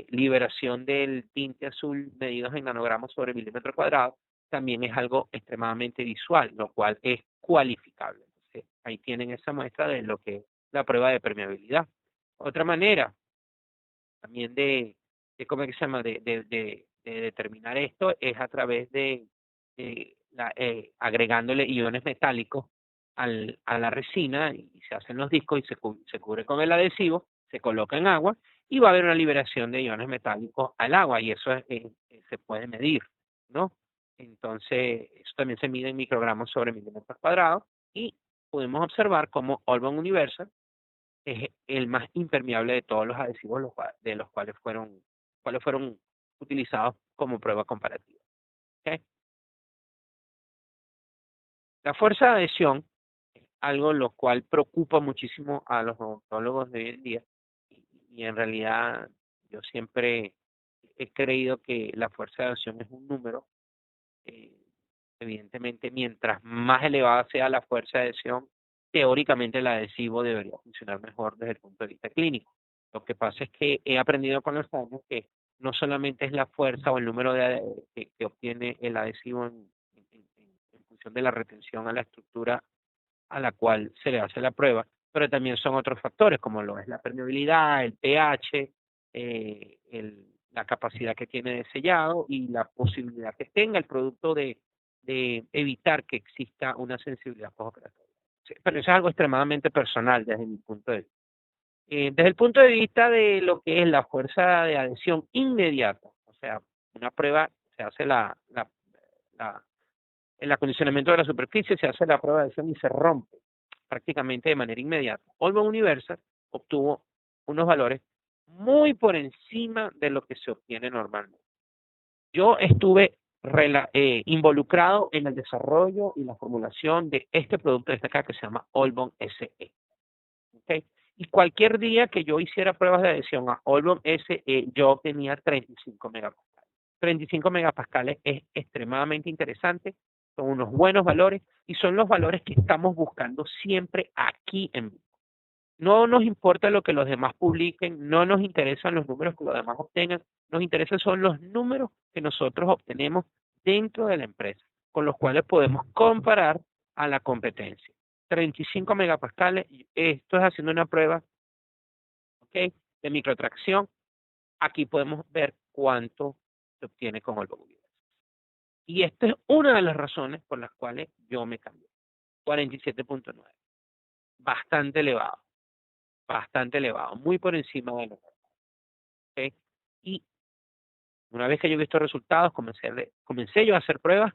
liberación del tinte azul medidos en nanogramos sobre milímetro cuadrado, también es algo extremadamente visual, lo cual es cualificable. Entonces, ahí tienen esa muestra de lo que es la prueba de permeabilidad. Otra manera también ¿cómo es que se llama? De determinar esto es a través de agregándole iones metálicos a la resina y se hacen los discos y se cubre con el adhesivo, se coloca en agua y va a haber una liberación de iones metálicos al agua y eso se puede medir, ¿no? Entonces, eso también se mide en microgramos sobre milímetros cuadrados y podemos observar cómo Allbond Universal es el más impermeable de todos los adhesivos de los cuales fueron utilizados como prueba comparativa. ¿Ok? La fuerza de adhesión es algo lo cual preocupa muchísimo a los odontólogos de hoy en día y en realidad yo siempre he creído que la fuerza de adhesión es un número. Evidentemente, mientras más elevada sea la fuerza de adhesión, teóricamente el adhesivo debería funcionar mejor desde el punto de vista clínico. Lo que pasa es que he aprendido con los años que no solamente es la fuerza o el número que obtiene el adhesivo en función de la retención a la estructura a la cual se le hace la prueba, pero también son otros factores como lo es la permeabilidad, el pH, la capacidad que tiene de sellado y la posibilidad que tenga el producto de evitar que exista una sensibilidad postoperatoria. Sí, pero eso es algo extremadamente personal desde mi punto de vista. Desde el punto de vista de lo que es la fuerza de adhesión inmediata, o sea, una prueba, se hace el acondicionamiento de la superficie, se hace la prueba de adhesión y se rompe prácticamente de manera inmediata. Allbond Universal obtuvo unos valores muy por encima de lo que se obtiene normalmente. Yo estuve involucrado en el desarrollo y la formulación de este producto de esta acá que se llama Allbond SE. ¿Okay? Y cualquier día que yo hiciera pruebas de adhesión a Allbond SE, yo obtenía 35 megapascales. 35 megapascales es extremadamente interesante, son unos buenos valores y son los valores que estamos buscando siempre aquí en Vivo. No nos importa lo que los demás publiquen, no nos interesan los números que los demás obtengan, nos interesan son los números que nosotros obtenemos dentro de la empresa, con los cuales podemos comparar a la competencia. 35 megapascales, esto es haciendo una prueba, ¿ok?, de microtracción. Aquí podemos ver cuánto se obtiene con Allbond Universal. Y esta es una de las razones por las cuales yo me cambié. 47.9. Bastante elevado, muy por encima de lo normal. ¿Okay? Y una vez que yo he visto resultados, comencé yo a hacer pruebas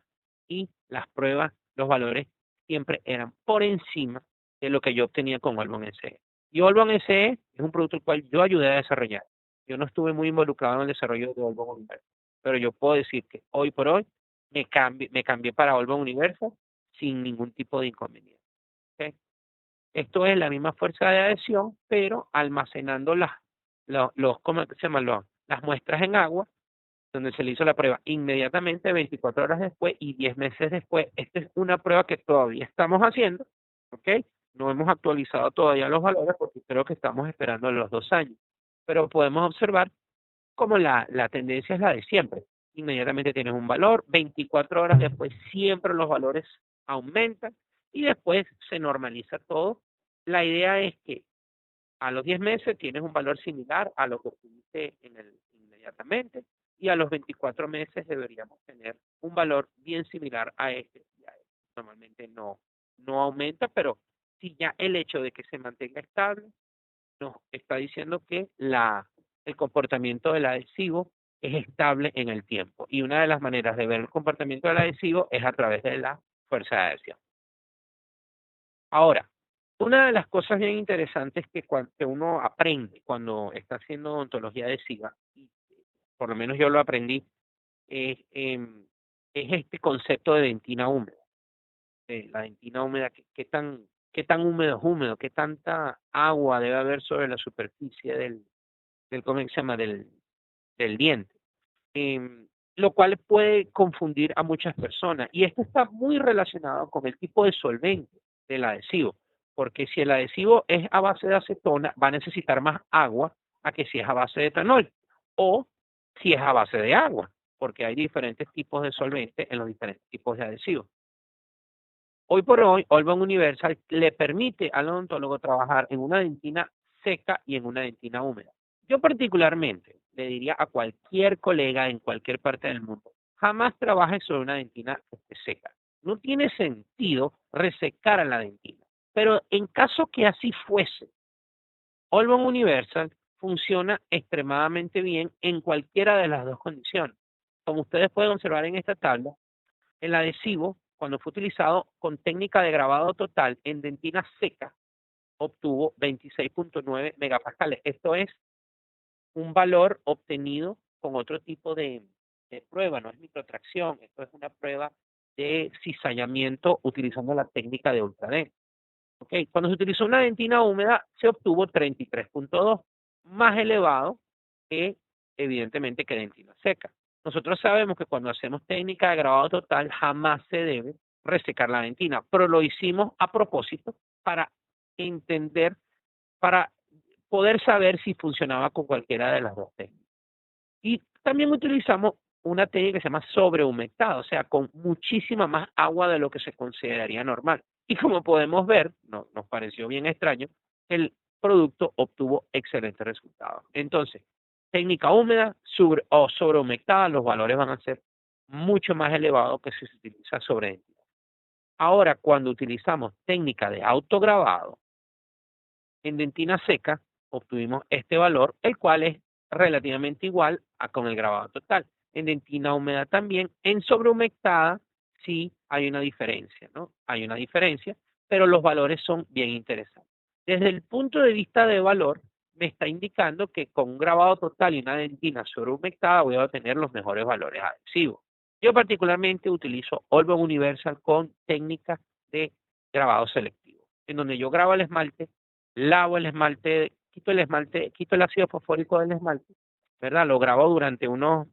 y las pruebas, los valores siempre eran por encima de lo que yo obtenía con Allbond SE. Y Allbond SE es un producto el cual yo ayudé a desarrollar. Yo no estuve muy involucrado en el desarrollo de Allbond Universal, pero yo puedo decir que hoy por hoy me cambié para Allbond Universal sin ningún tipo de inconveniente. ¿Okay? Esto es la misma fuerza de adhesión, pero almacenando ¿cómo se llama? Las muestras en agua, donde se le hizo la prueba inmediatamente, 24 horas después y 10 meses después. Esta es una prueba que todavía estamos haciendo, ¿ok? No hemos actualizado todavía los valores porque creo que estamos esperando los 2 años. Pero podemos observar cómo la tendencia es la de siempre. Inmediatamente tienes un valor, 24 horas después siempre los valores aumentan y después se normaliza todo. La idea es que a los 10 meses tienes un valor similar a lo que obtuviste inmediatamente y a los 24 meses deberíamos tener un valor bien similar a este. Normalmente no aumenta, pero si ya el hecho de que se mantenga estable nos está diciendo que el comportamiento del adhesivo es estable en el tiempo. Y una de las maneras de ver el comportamiento del adhesivo es a través de la fuerza de adhesión. Ahora, una de las cosas bien interesantes que uno aprende cuando está haciendo odontología adhesiva, y por lo menos yo lo aprendí, es este concepto de dentina húmeda. La dentina húmeda, ¿qué tan húmedo es húmedo? ¿Qué tanta agua debe haber sobre la superficie ¿cómo se llama? Del diente? Lo cual puede confundir a muchas personas. Y esto está muy relacionado con el tipo de solvente del adhesivo. Porque si el adhesivo es a base de acetona, va a necesitar más agua a que si es a base de etanol. O si es a base de agua, porque hay diferentes tipos de solventes en los diferentes tipos de adhesivos. Hoy por hoy, Allbond Universal le permite al odontólogo trabajar en una dentina seca y en una dentina húmeda. Yo particularmente le diría a cualquier colega en cualquier parte del mundo, jamás trabaje sobre una dentina seca. No tiene sentido resecar a la dentina. Pero en caso que así fuese, All-Bone Universal funciona extremadamente bien en cualquiera de las dos condiciones. Como ustedes pueden observar en esta tabla, el adhesivo, cuando fue utilizado con técnica de grabado total en dentina seca, obtuvo 26.9 megapascales. Esto es un valor obtenido con otro tipo de prueba, no es microtracción, esto es una prueba de cizallamiento utilizando la técnica de ultraden. Okay. Cuando se utilizó una dentina húmeda, se obtuvo 33.2, más elevado que, evidentemente, que dentina seca. Nosotros sabemos que cuando hacemos técnica de grabado total, jamás se debe resecar la dentina, pero lo hicimos a propósito para entender, para poder saber si funcionaba con cualquiera de las dos técnicas. Y también utilizamos una técnica que se llama sobrehumectado, o sea, con muchísima más agua de lo que se consideraría normal. Y como podemos ver, nos pareció bien extraño, el producto obtuvo excelentes resultados. Entonces, técnica húmeda o sobrehumectada, los valores van a ser mucho más elevados que si se utiliza sobre dentina. Ahora, cuando utilizamos técnica de autograbado, en dentina seca obtuvimos este valor, el cual es relativamente igual a con el grabado total. En dentina húmeda también, en sobrehumectada sí hay una diferencia, ¿no? Hay una diferencia, pero los valores son bien interesantes. Desde el punto de vista de valor, me está indicando que con un grabado total y una dentina sobrehumectada voy a obtener los mejores valores adhesivos. Yo particularmente utilizo All-Bone Universal con técnicas de grabado selectivo, en donde yo grabo el esmalte, lavo el esmalte, quito el ácido fosfórico del esmalte, ¿verdad? Lo grabo durante unos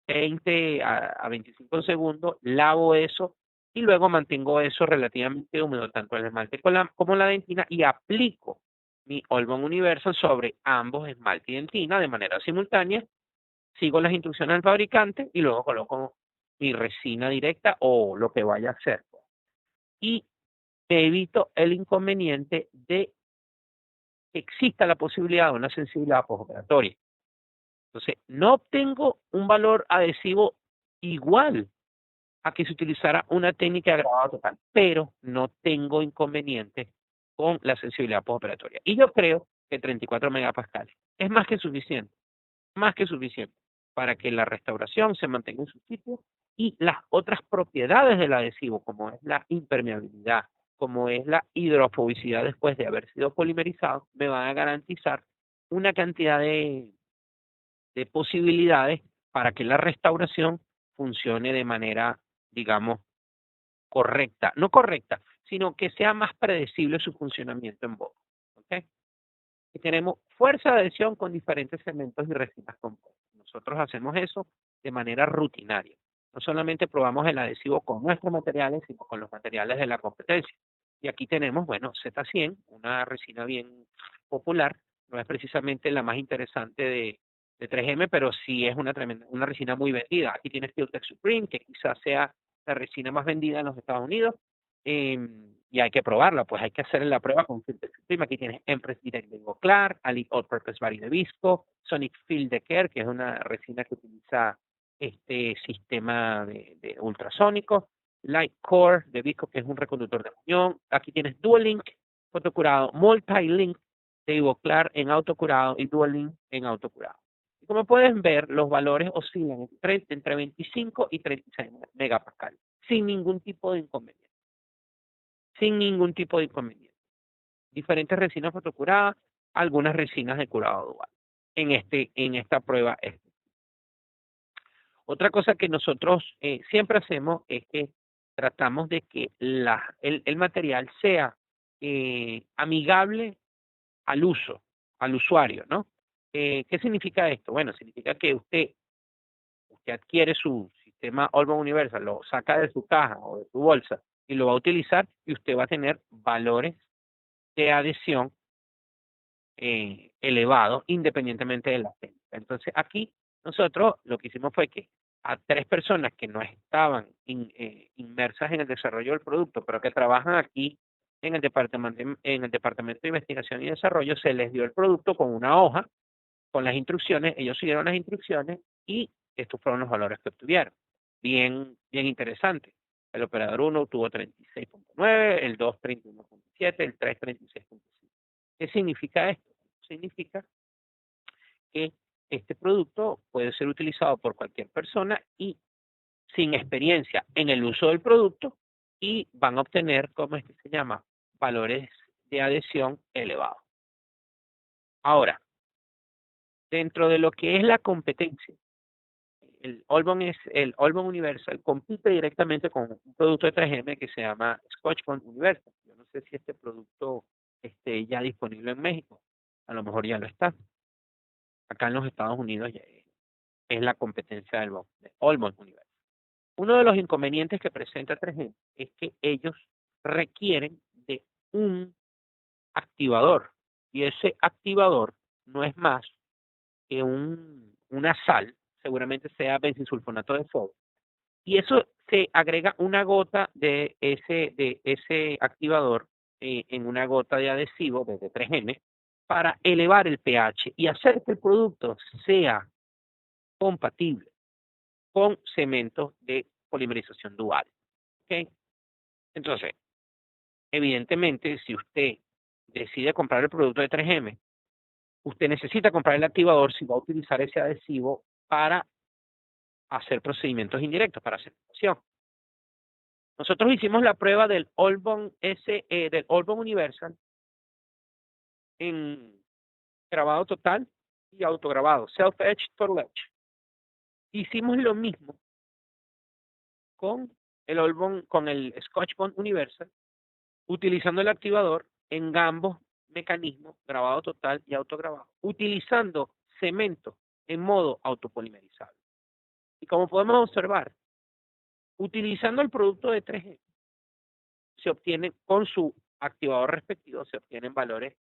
20 a 25 segundos, lavo eso y luego mantengo eso relativamente húmedo, tanto el esmalte como la dentina, y aplico mi All-Bone Universal sobre ambos esmalte y dentina de manera simultánea, sigo las instrucciones del fabricante y luego coloco mi resina directa o lo que vaya a hacer. Y me evito el inconveniente de que exista la posibilidad de una sensibilidad postoperatoria. Entonces, no obtengo un valor adhesivo igual a que se utilizara una técnica de grabado total, pero no tengo inconveniente con la sensibilidad postoperatoria. Y yo creo que 34 megapascales es más que suficiente para que la restauración se mantenga en su sitio y las otras propiedades del adhesivo, como es la impermeabilidad, como es la hidrofobicidad después de haber sido polimerizado, me van a garantizar una cantidad de posibilidades para que la restauración funcione de manera, digamos, correcta. No correcta, sino que sea más predecible su funcionamiento en boca. ¿Okay? Y tenemos fuerza de adhesión con diferentes cementos y resinas compuestas. Nosotros hacemos eso de manera rutinaria. No solamente probamos el adhesivo con nuestros materiales, sino con los materiales de la competencia. Y aquí tenemos, bueno, Z100, una resina bien popular. No es precisamente la más interesante de 3M, pero sí es una resina muy vendida. Aquí tienes Filtex Supreme, que quizás sea la resina más vendida en los Estados Unidos. Y hay que probarla, pues hay que hacer la prueba con Filtex Supreme. Aquí tienes Empress Direct de Ivoclar, Ali All Purpose Body de Visco, Sonic Field de Care, que es una resina que utiliza este sistema de ultrasónico, Light Core de Visco, que es un reconductor de unión. Aquí tienes Dual Link fotocurado, Multi-Link de Ivoclar en autocurado y Dual Link en autocurado. Y como pueden ver, los valores oscilan entre 25 y 36 megapascales, sin ningún tipo de inconveniente. Sin ningún tipo de inconveniente. Diferentes resinas fotocuradas, algunas resinas de curado dual en esta prueba. Otra cosa que nosotros siempre hacemos es que tratamos de que el material sea amigable al uso, al usuario, ¿no? ¿Qué significa esto? Bueno, significa que usted adquiere su sistema All-Bone Universal, lo saca de su caja o de su bolsa y lo va a utilizar y usted va a tener valores de adhesión elevados independientemente de la técnica. Entonces aquí nosotros lo que hicimos fue que a 3 personas que no estaban inmersas en el desarrollo del producto, pero que trabajan aquí en el departamento de investigación y desarrollo, se les dio el producto con una hoja, con las instrucciones, ellos siguieron las instrucciones y estos fueron los valores que obtuvieron. Bien interesante. El operador 1 obtuvo 36.9, el 2 31.7, el 3 36.5. ¿Qué significa esto? Significa que este producto puede ser utilizado por cualquier persona y sin experiencia en el uso del producto y van a obtener, ¿cómo es que se llama? Valores de adhesión elevados. Ahora, dentro de lo que es la competencia, el Allbond Universal compite directamente con un producto de 3M que se llama Scotch-Bond Universal. Yo no sé si este producto esté ya disponible en México. A lo mejor ya lo está. Acá en los Estados Unidos ya es la competencia del Allbond Universal. Uno de los inconvenientes que presenta 3M es que ellos requieren de un activador y ese activador no es más que una sal, seguramente sea benzosulfonato de sodio, y eso se agrega una gota de ese activador en una gota de adhesivo desde 3M para elevar el pH y hacer que el producto sea compatible con cementos de polimerización dual. ¿Okay? Entonces, evidentemente, si usted decide comprar el producto de 3M, usted necesita comprar el activador si va a utilizar ese adhesivo para hacer procedimientos indirectos, para aceptación. Nosotros hicimos la prueba del Allbond del Allbond Universal en grabado total y autograbado, self-etch, total etch. Hicimos lo mismo con el Allbond, con el Scotch-Bond Universal, utilizando el activador en ambos mecanismos, grabado total y autograbado, utilizando cemento en modo autopolimerizable. Y como podemos observar, utilizando el producto de 3G, se obtienen, con su activador respectivo, se obtienen valores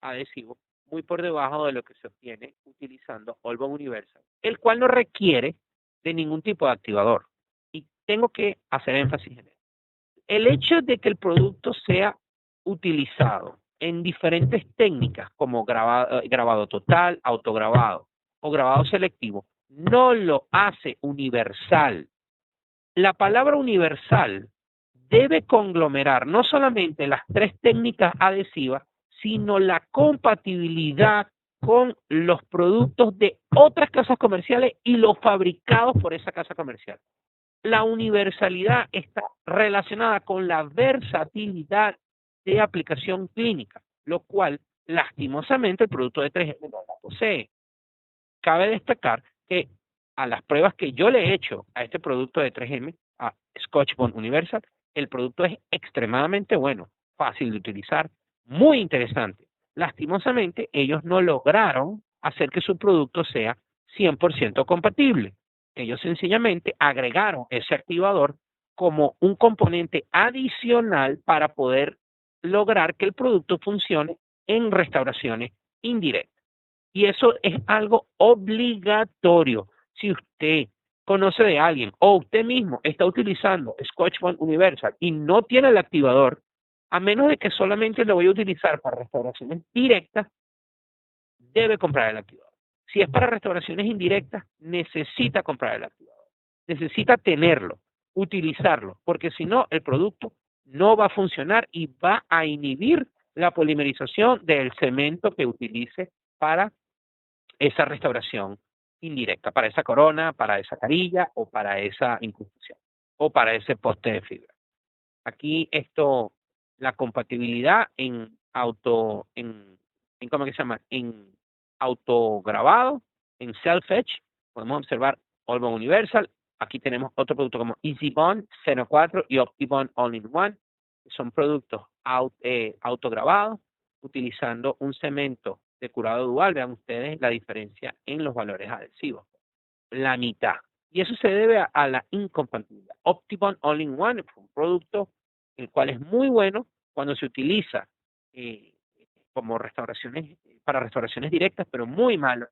adhesivos muy por debajo de lo que se obtiene utilizando Allbond Universal, el cual no requiere de ningún tipo de activador. Y tengo que hacer énfasis en eso. El hecho de que el producto sea utilizado en diferentes técnicas como grabado total, autograbado o grabado selectivo, no lo hace universal. La palabra universal debe conglomerar no solamente las tres técnicas adhesivas, sino la compatibilidad con los productos de otras casas comerciales y los fabricados por esa casa comercial. La universalidad está relacionada con la versatilidad de aplicación clínica, lo cual lastimosamente el producto de 3M no la posee. Cabe destacar que a las pruebas que yo le he hecho a este producto de 3M, a Scotch-Bond Universal, el producto es extremadamente bueno, fácil de utilizar, muy interesante. Lastimosamente, ellos no lograron hacer que su producto sea 100% compatible. Ellos sencillamente agregaron ese activador como un componente adicional para poder lograr que el producto funcione en restauraciones indirectas. Y eso es algo obligatorio. Si usted conoce de alguien o usted mismo está utilizando Scotch-Bond Universal y no tiene el activador, a menos de que solamente lo voy a utilizar para restauraciones directas, debe comprar el activador. Si es para restauraciones indirectas, necesita comprar el activador. Necesita tenerlo, utilizarlo, porque si no, el producto no va a funcionar y va a inhibir la polimerización del cemento que utilice para esa restauración indirecta, para esa corona, para esa carilla o para esa incrustación o para ese poste de fibra. Aquí la compatibilidad en ¿cómo que se llama? En autograbado, en self-etch, podemos observar Allbond Universal. Aquí tenemos otro producto como EasyBond 04 y OptiBond All-in-One. Son productos autograbados utilizando un cemento de curado dual. Vean ustedes la diferencia en los valores adhesivos. La mitad. Y eso se debe a la incompatibilidad. OptiBond All-in-One es un producto el cual es muy bueno cuando se utiliza como para restauraciones directas, pero muy malo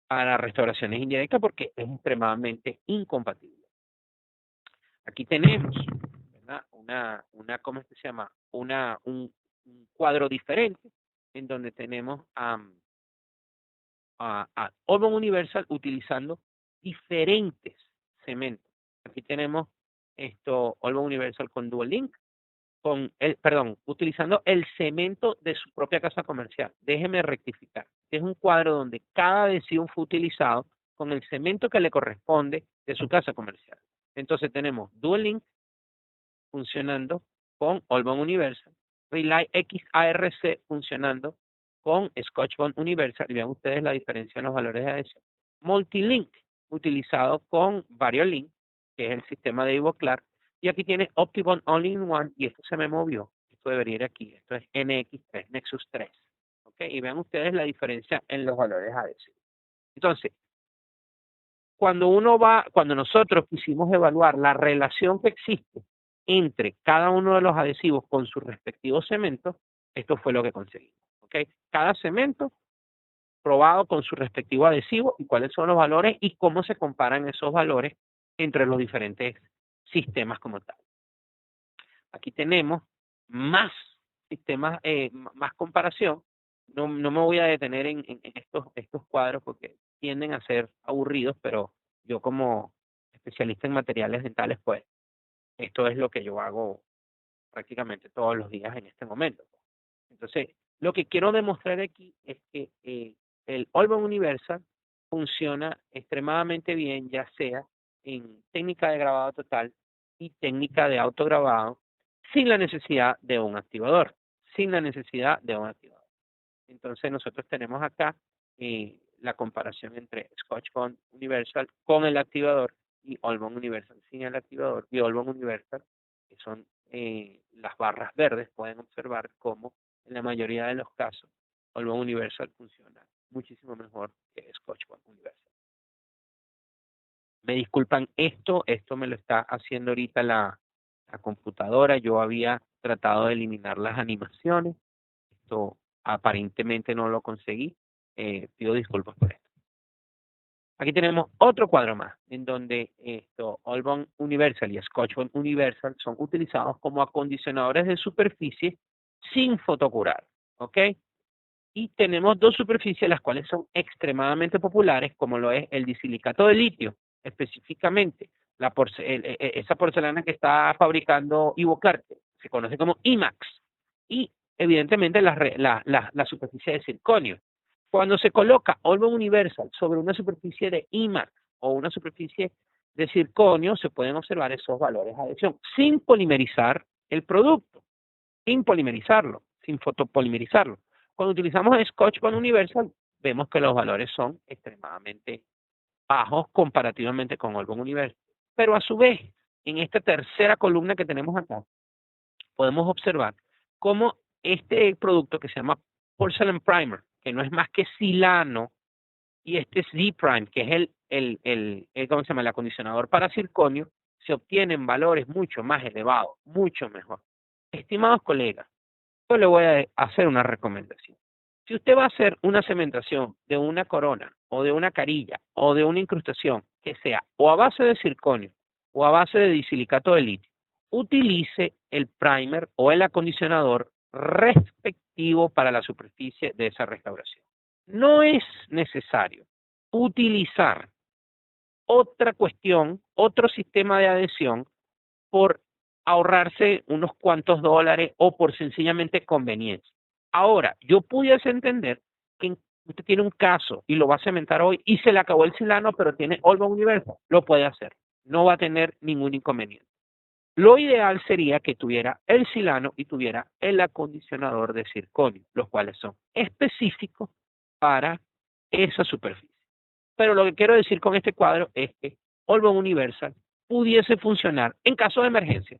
para restauraciones indirectas porque es extremadamente incompatible. Aquí tenemos, ¿verdad? ¿Cómo es que se llama? Un cuadro diferente en donde tenemos a Allbond Universal utilizando diferentes cementos. Aquí tenemos Olbon Universal con Dual Link, utilizando el cemento de su propia casa comercial. Déjeme rectificar. Es un cuadro donde cada adhesivo fue utilizado con el cemento que le corresponde de su casa comercial. Entonces tenemos Dual Link funcionando con Olbon Universal, Relay XARC funcionando con Scotch Bond Universal, y vean ustedes la diferencia en los valores de adhesión. Multilink, utilizado con VarioLink, que es el sistema de Ivoclar, y aquí tiene OptiBond All-in-One, y esto se me movió, esto debería ir aquí, esto es NX3, Nexus 3, ¿ok? Y vean ustedes la diferencia en los valores adhesivos. Entonces, cuando nosotros quisimos evaluar la relación que existe entre cada uno de los adhesivos con sus respectivos cementos, esto fue lo que conseguimos, ¿ok? Cada cemento probado con su respectivo adhesivo y cuáles son los valores y cómo se comparan esos valores entre los diferentes sistemas como tal. Aquí tenemos más sistemas, más comparación. No me voy a detener en estos cuadros porque tienden a ser aburridos, pero yo como especialista en materiales dentales, pues esto es lo que yo hago prácticamente todos los días en este momento. Entonces, lo que quiero demostrar aquí es que el Olbon Universal funciona extremadamente bien, ya sea en técnica de grabado total y técnica de autograbado, sin la necesidad de un activador. Entonces, nosotros tenemos acá la comparación entre Scotch Bond Universal con el activador y Olbon Universal sin el activador, y Olbon Universal, que son las barras verdes, pueden observar cómo en la mayoría de los casos Olbon Universal funciona muchísimo mejor que Scotch Bond Universal. Me disculpan, esto me lo está haciendo ahorita la computadora. Yo había tratado de eliminar las animaciones. Esto aparentemente no lo conseguí. Pido disculpas por esto. Aquí tenemos otro cuadro más, en donde Olbon Universal y Scotch Bond Universal son utilizados como acondicionadores de superficie sin fotocurar, ¿ok? Y tenemos dos superficies las cuales son extremadamente populares, como lo es el disilicato de litio, específicamente esa porcelana que está fabricando Ivoclar, se conoce como IMAX, y evidentemente la superficie de circonio. Cuando se coloca Olbon Universal sobre una superficie de IMAX o una superficie de circonio, se pueden observar esos valores de adhesión sin polimerizar el producto, sin polimerizarlo, sin fotopolimerizarlo. Cuando utilizamos Scotch Bond Universal, vemos que los valores son extremadamente bajos comparativamente con Olbon Universal. Pero a su vez, en esta tercera columna que tenemos acá, podemos observar cómo este producto que se llama Porcelain Primer, que no es más que silano, y este Z-Prime, que es ¿cómo se llama? El acondicionador para circonio, se obtienen valores mucho más elevados, mucho mejor. Estimados colegas, yo le voy a hacer una recomendación. Si usted va a hacer una cementación de una corona o de una carilla o de una incrustación que sea o a base de circonio o a base de disilicato de litio, utilice el primer o el acondicionador respectivo para la superficie de esa restauración. No es necesario utilizar otra cuestión, otro sistema de adhesión por ahorrarse unos cuantos dólares o por sencillamente conveniencia. Ahora, yo pudiese entender que usted tiene un caso y lo va a cementar hoy y se le acabó el silano, pero tiene Olbon Universal, lo puede hacer. No va a tener ningún inconveniente. Lo ideal sería que tuviera el silano y tuviera el acondicionador de circonio, los cuales son específicos para esa superficie. Pero lo que quiero decir con este cuadro es que Olbon Universal pudiese funcionar en caso de emergencia,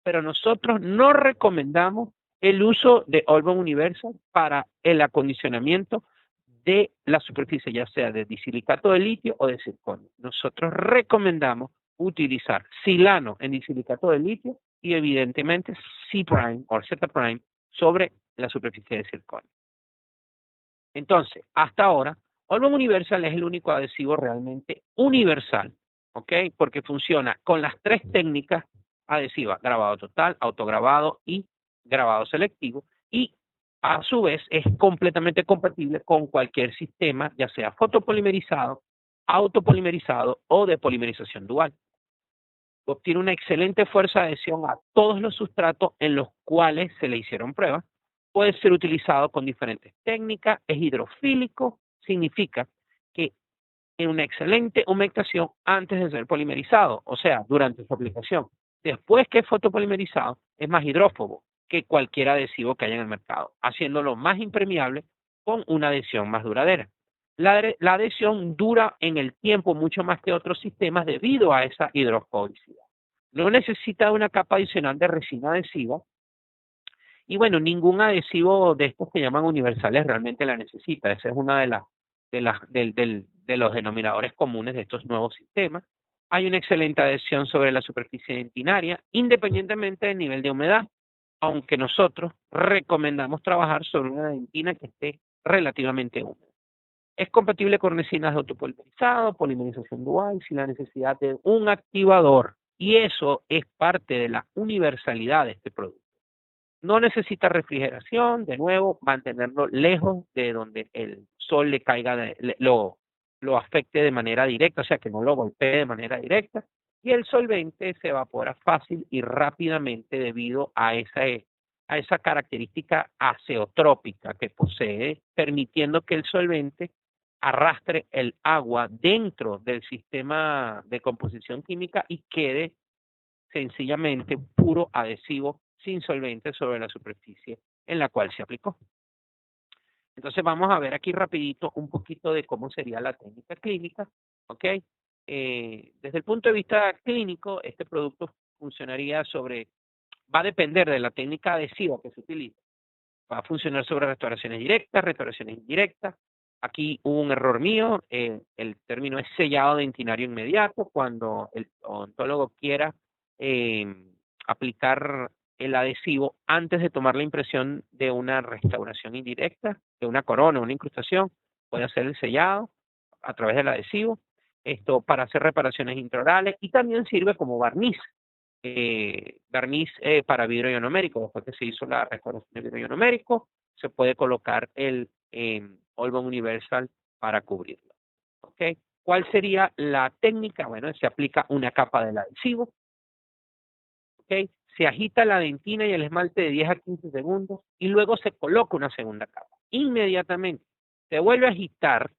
pero nosotros no recomendamos el uso de Olbon Universal para el acondicionamiento de la superficie, ya sea de disilicato de litio o de circonio. Nosotros recomendamos utilizar silano en disilicato de litio y evidentemente C-Prime o Z-Prime sobre la superficie de circonio. Entonces, hasta ahora, Olbon Universal es el único adhesivo realmente universal, ¿ok? Porque funciona con las tres técnicas adhesivas: grabado total, autograbado y grabado selectivo, y a su vez es completamente compatible con cualquier sistema, ya sea fotopolimerizado, autopolimerizado o de polimerización dual. obtiene una excelente fuerza de adhesión a todos los sustratos en los cuales se le hicieron pruebas. Puede ser utilizado con diferentes técnicas, es hidrofílico, significa que en una excelente humectación antes de ser polimerizado, o sea, durante su aplicación. Después que es fotopolimerizado, es más hidrófobo que cualquier adhesivo que haya en el mercado, haciéndolo más impermeable con una adhesión más duradera. La adhesión dura en el tiempo mucho más que otros sistemas debido a esa hidrofobicidad. No necesita una capa adicional de resina adhesiva. Y bueno, ningún adhesivo de estos que llaman universales realmente la necesita. Esa es una de los denominadores comunes de estos nuevos sistemas. Hay una excelente adhesión sobre la superficie dentinaria, independientemente del nivel de humedad, aunque nosotros recomendamos trabajar sobre una dentina que esté relativamente húmeda. Es compatible con resinas de autopolimerizado, polimerización dual, sin la necesidad de un activador. Y eso es parte de la universalidad de este producto. No necesita refrigeración, de nuevo, mantenerlo lejos de donde el sol le caiga, lo afecte de manera directa, o sea, que no lo golpee de manera directa. Y el solvente se evapora fácil y rápidamente debido a esa característica azeotrópica que posee, permitiendo que el solvente arrastre el agua dentro del sistema de composición química y quede sencillamente puro adhesivo sin solvente sobre la superficie en la cual se aplicó. Entonces vamos a ver aquí rapidito un poquito de cómo sería la técnica clínica, ¿ok? Desde el punto de vista clínico, este producto funcionaría va a depender de la técnica adhesiva que se utilice. Va a funcionar sobre restauraciones directas, restauraciones indirectas. Aquí hubo un error mío, el término es sellado dentinario inmediato, cuando el odontólogo quiera aplicar el adhesivo antes de tomar la impresión de una restauración indirecta, de una corona, una incrustación, puede hacer el sellado a través del adhesivo, esto para hacer reparaciones intraorales y también sirve como barniz. Barniz para vidrio ionomérico. Después que se hizo la restauración de vidrio ionomérico, se puede colocar el Olbon Universal para cubrirlo. ¿Ok? ¿Cuál sería la técnica? Bueno, se aplica una capa del adhesivo. ¿Ok? Se agita la dentina y el esmalte de 10 a 15 segundos y luego se coloca una segunda capa. Inmediatamente se vuelve a agitar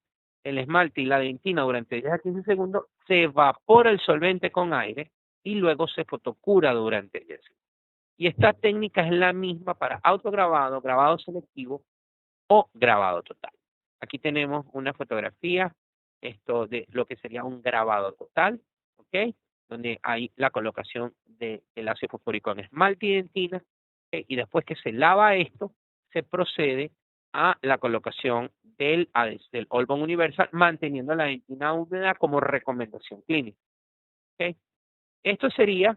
el esmalte y la dentina durante 10 a 15 segundos, se evapora el solvente con aire y luego se fotocura durante 10 segundos. Y esta técnica es la misma para autograbado, grabado selectivo o grabado total. Aquí tenemos una fotografía de lo que sería un grabado total, ¿ok? Donde hay la colocación del ácido fosfórico en esmalte y dentina, ¿okay? Y después que se lava esto, se procede a la colocación del Olbon Universal, manteniendo la dentina húmeda como recomendación clínica. ¿Okay? Esto sería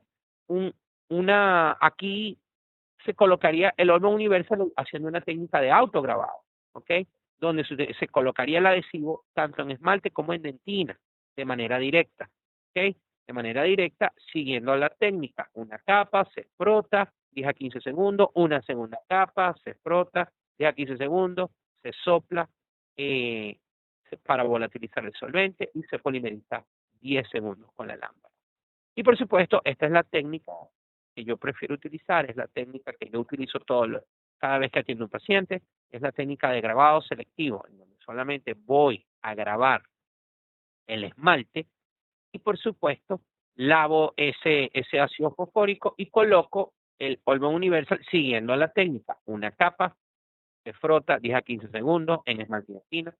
aquí se colocaría el Olbon Universal haciendo una técnica de autograbado, ¿ok? Donde se colocaría el adhesivo tanto en esmalte como en dentina, de manera directa, ¿ok? De manera directa, siguiendo la técnica. Una capa, se frota, 10 a 15 segundos, una segunda capa, se frota, 10 a 15 segundos, se sopla para volatilizar el solvente y se polimeriza 10 segundos con la lámpara. Y por supuesto, esta es la técnica que yo prefiero utilizar, es la técnica que yo utilizo cada vez que atiendo a un paciente, es la técnica de grabado selectivo, en donde solamente voy a grabar el esmalte y por supuesto lavo ese ácido fosfórico y coloco el Olbon Universal siguiendo la técnica. Una capa, se frota 10 a 15 segundos en esmalte y dentina,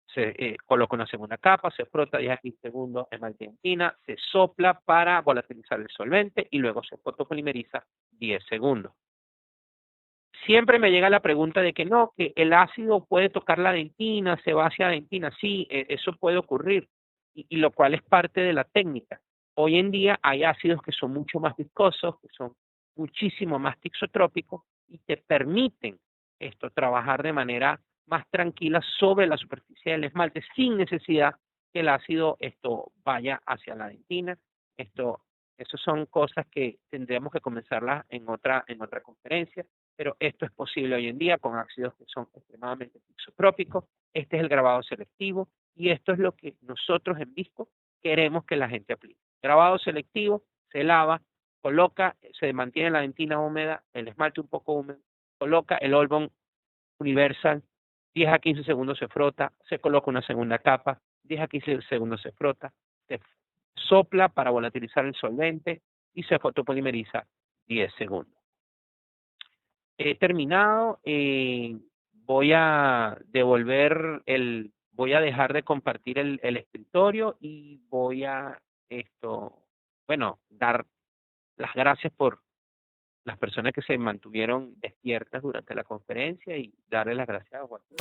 se coloca una segunda capa, se frota 10 a 15 segundos en esmalte y dentina, se sopla para volatilizar el solvente y luego se fotopolimeriza 10 segundos. Siempre me llega la pregunta de que no, que el ácido puede tocar la dentina, se va hacia la dentina. Sí, eso puede ocurrir, y lo cual es parte de la técnica. Hoy en día hay ácidos que son mucho más viscosos, que son muchísimo más tixotrópicos y te permiten trabajar de manera más tranquila sobre la superficie del esmalte sin necesidad que el ácido vaya hacia la dentina. Eso son cosas que tendríamos que comenzarlas en otra conferencia, pero esto es posible hoy en día con ácidos que son extremadamente isotrópicos. Este es el grabado selectivo y esto es lo que nosotros en Visco queremos que la gente aplique. Grabado selectivo, se lava, se mantiene la dentina húmeda, el esmalte un poco húmedo, coloca el Olbon Universal, 10 a 15 segundos se frota, se coloca una segunda capa, 10 a 15 segundos se frota, se sopla para volatilizar el solvente y se fotopolimeriza 10 segundos. He terminado, voy a dejar de compartir el escritorio y voy a dar las gracias por las personas que se mantuvieron despiertas durante la conferencia y darle las gracias a Joaquín.